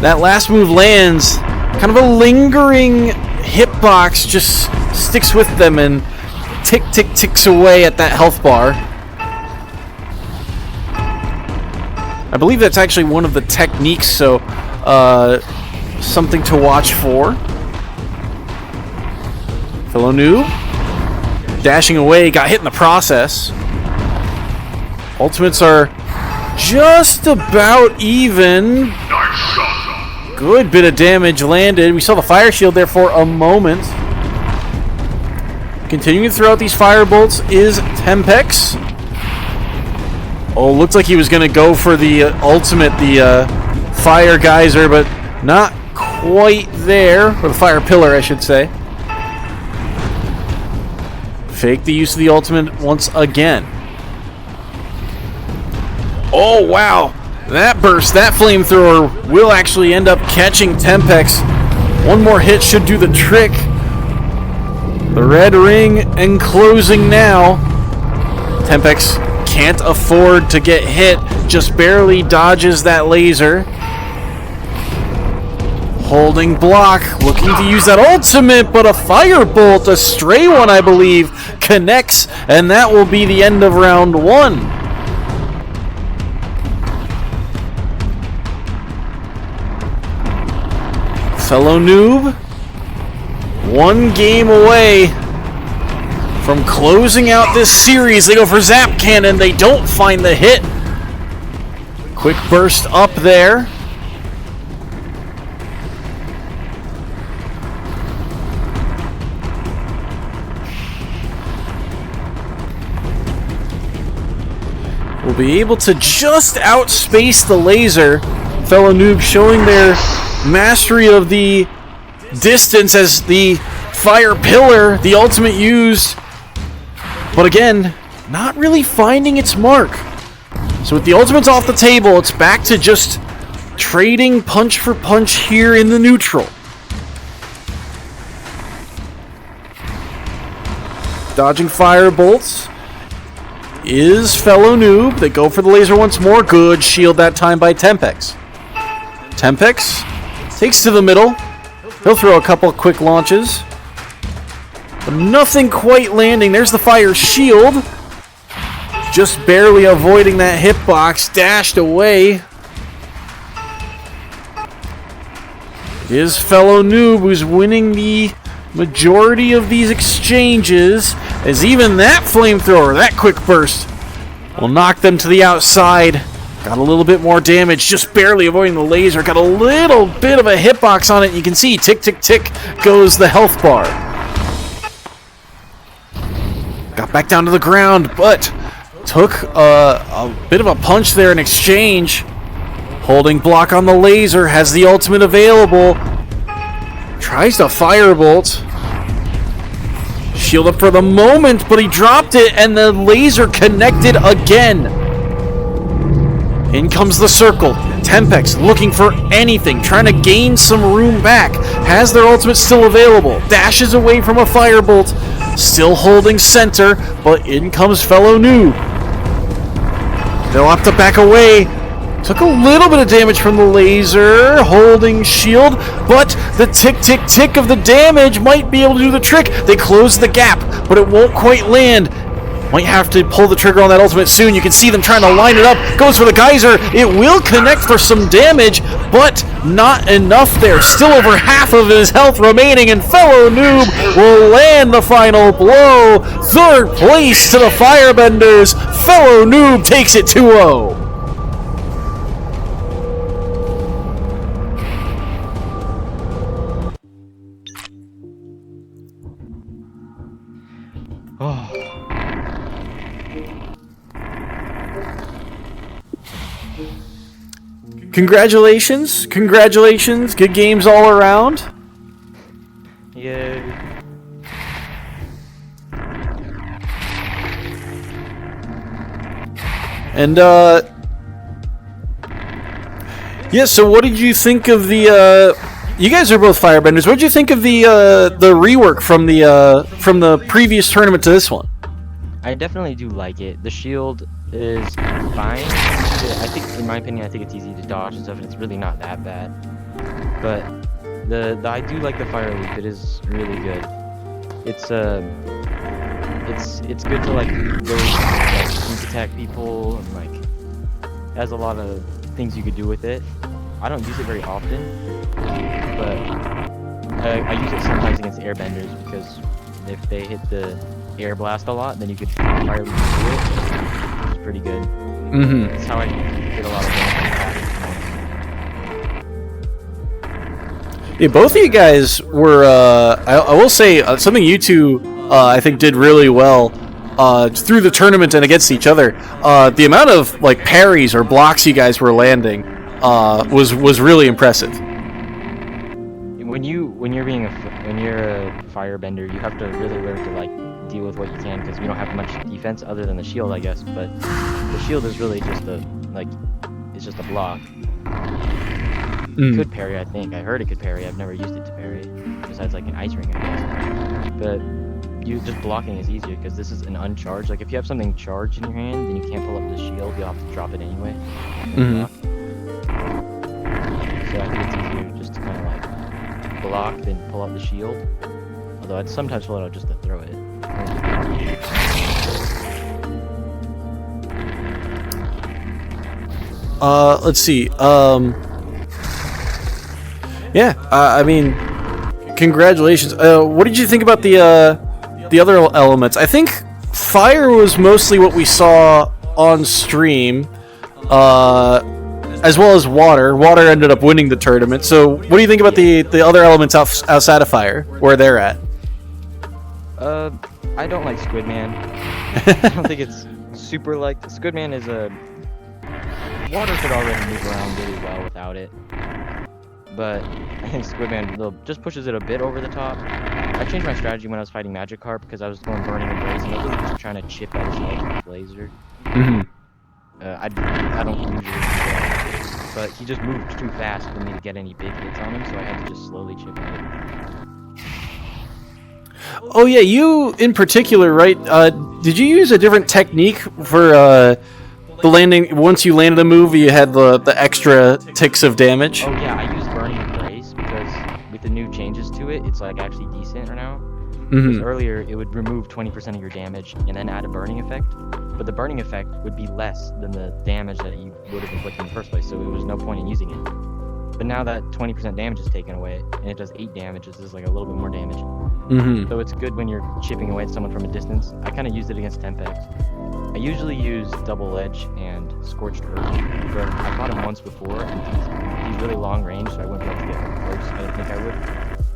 that last move lands, kind of a lingering hitbox just sticks with them and ticks away at that health bar. I believe that's actually one of the techniques, so something to watch for. Fellow Noob dashing away, got hit in the process. Ultimates are just about even. Good bit of damage landed. We saw the fire shield there for a moment. Continuing to throw out these fire bolts is Tempex. Oh, looked like he was going to go for the ultimate, the fire geyser, but not quite there. Or the fire pillar, I should say. Fake the use of the ultimate once again. Oh, wow. That burst, that flamethrower will actually end up catching Tempex. One more hit should do the trick. The red ring enclosing now. Tempex can't afford to get hit. Just barely dodges that laser. Holding block, looking to use that ultimate, but a firebolt, a stray one I believe, connects, and that will be the end of round 1. Fellow Noob, one game away from closing out this series. They go for Zap Cannon, they don't find the hit. Quick burst up there. Will be able to just outspace the laser. Fellow Noob showing their mastery of the distance as the fire pillar, the ultimate used. But again, not really finding its mark. So with the ultimates off the table, it's back to just trading punch for punch here in the neutral. Dodging fire bolts is Fellow Noob. They go for the laser once more. Good shield that time by Tempex. Tempex takes to the middle. He'll throw a couple quick launches. But nothing quite landing. There's the fire shield. Just barely avoiding that hitbox. Dashed away. It is Fellow Noob who's winning the majority of these exchanges, as even that flamethrower, that quick burst, will knock them to the outside. Got a little bit more damage, just barely avoiding the laser. Got a little bit of a hitbox on it. You can see tick, tick, tick goes the health bar. Got back down to the ground, but took a bit of a punch there in exchange. Holding block on the laser, has the ultimate available. Tries to firebolt. Shield up for the moment, but he dropped it, and the laser connected again. In comes the circle. Tempex looking for anything, trying to gain some room back. Has their ultimate still available. Dashes away from a firebolt. Still holding center, but in comes fellow noob. They'll have to back away. Took a little bit of damage from the laser, holding shield, but the tick of the damage might be able to do the trick. They close the gap, but it won't quite land. Might have to pull the trigger on that ultimate soon. You can see them trying to line it up. Goes for the geyser. It will connect for some damage, but not enough there. Still over half of his health remaining, and fellow noob will land the final blow. Third place to the Firebenders. Fellow noob takes it 2-0. Congratulations, good games all around. Yay. And yeah, so what did you think of the you guys are both Firebenders. What did you think of the rework from the previous tournament to this one? I definitely do like it. The shield is fine. I think, in my opinion, I think it's easy to dodge and stuff, and it's really not that bad. But I do like the fire loop. It is really good. It's good to like really sneak attack people, and like it has a lot of things you could do with it. I don't use it very often, but I use it sometimes against airbenders because if they hit the air blast a lot, then you could fire loop through it. It's pretty good. Mm-hmm. That's how I get a lot of damage. Yeah, both of you guys were. I will say something you two I think did really well through the tournament and against each other. The amount of like parries or blocks you guys were landing was really impressive. When you're a firebender, you have to really learn to like deal with what you can because you don't have much defense other than the shield, I guess. But the shield is really just it's just a block. It could parry, I think. I heard it could parry. I've never used it to parry, besides like an ice ring, I guess. But just blocking is easier because this is an uncharged. Like if you have something charged in your hand, then you can't pull up the shield. You'll have to drop it anyway. Block. So I think it's easier just to kind of like block then pull up the shield. Although I'd sometimes pull it out just to throw it. Let's see. Yeah, I mean, congratulations. What did you think about the other elements? I think fire was mostly what we saw on stream, as well as water. Water ended up winning the tournament. So, what do you think about the other elements outside of fire, where they're at? I don't like Squidman. I don't think it's super like Squidman is a water could already move around really well without it. But I think Squidman just pushes it a bit over the top. I changed my strategy when I was fighting Magikarp because I was going Burning Embrace and I was just trying to chip at his health with laser. Mm-hmm. I don't usually do that, but he just moved too fast for me to get any big hits on him, so I had to just slowly chip at it. Oh yeah, you in particular, right? Did you use a different technique for the landing? Once you landed a move, you had the extra ticks of damage? Oh yeah, I used Burning Embrace because with the new changes to it, it's like actually decent right now. Because earlier it would remove 20% of your damage and then add a burning effect, but the burning effect would be less than the damage that you would have inflicted in the first place, so there was no point in using it. But now that 20% damage is taken away, and it does 8 damage, this is like a little bit more damage. So it's good when you're chipping away at someone from a distance. I kind of used it against Tempex. I usually use Double Edge and Scorched Earth, but I fought him once before, and he's really long range, so I wouldn't be able to get close. I didn't think I would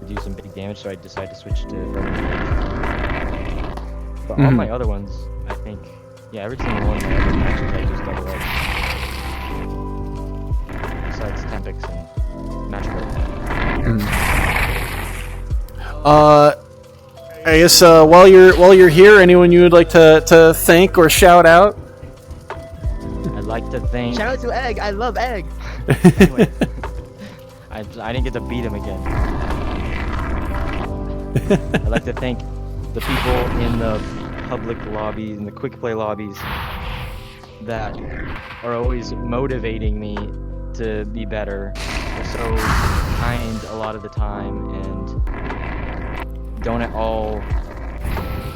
do some big damage, so I decided to switch to Burning Embrace. But all my other ones, I think, Yeah, every single one of my other matches I just double edge. Besides Tempix and Match I guess while you're here, anyone you would like to thank or shout out? I'd like to thank. Shout out to Egg. I love Egg. Anyway, I didn't get to beat him again. I'd like to thank the people in the public lobbies and the quick play lobbies that are always motivating me to be better. They're so kind a lot of the time and don't at all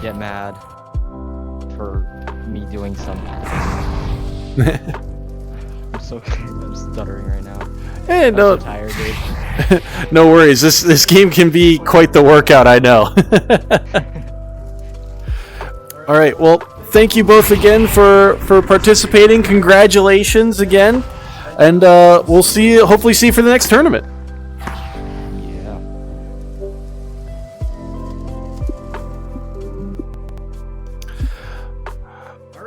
get mad for me doing something. I'm stuttering right now. Hey, I'm so tired, dude. No worries. This game can be quite the workout, I know. All right. Well, thank you both again for participating. Congratulations again, and we'll hopefully see you for the next tournament. Yeah.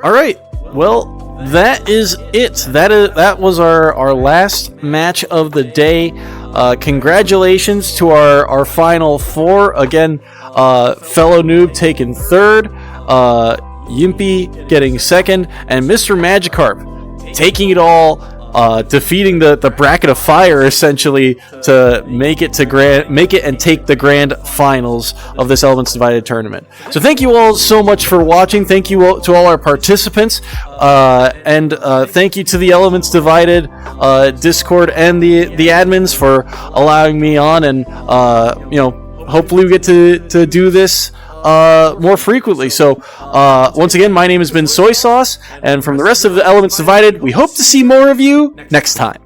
All right. Well, that is it. That was our last match of the day. Congratulations to our final four. Again, fellow noob taking third, Yimpy getting second, and Mr. Magikarp taking it all, defeating the bracket of fire essentially to make it and take the grand finals of this Elements Divided tournament. So thank you all so much for watching. Thank you all, to all our participants, and thank you to the Elements Divided Discord and the admins for allowing me on, and hopefully we get to do this more frequently. So once again, my name has been Soy Sauce, and from the rest of the Elements Divided, we hope to see more of you next time.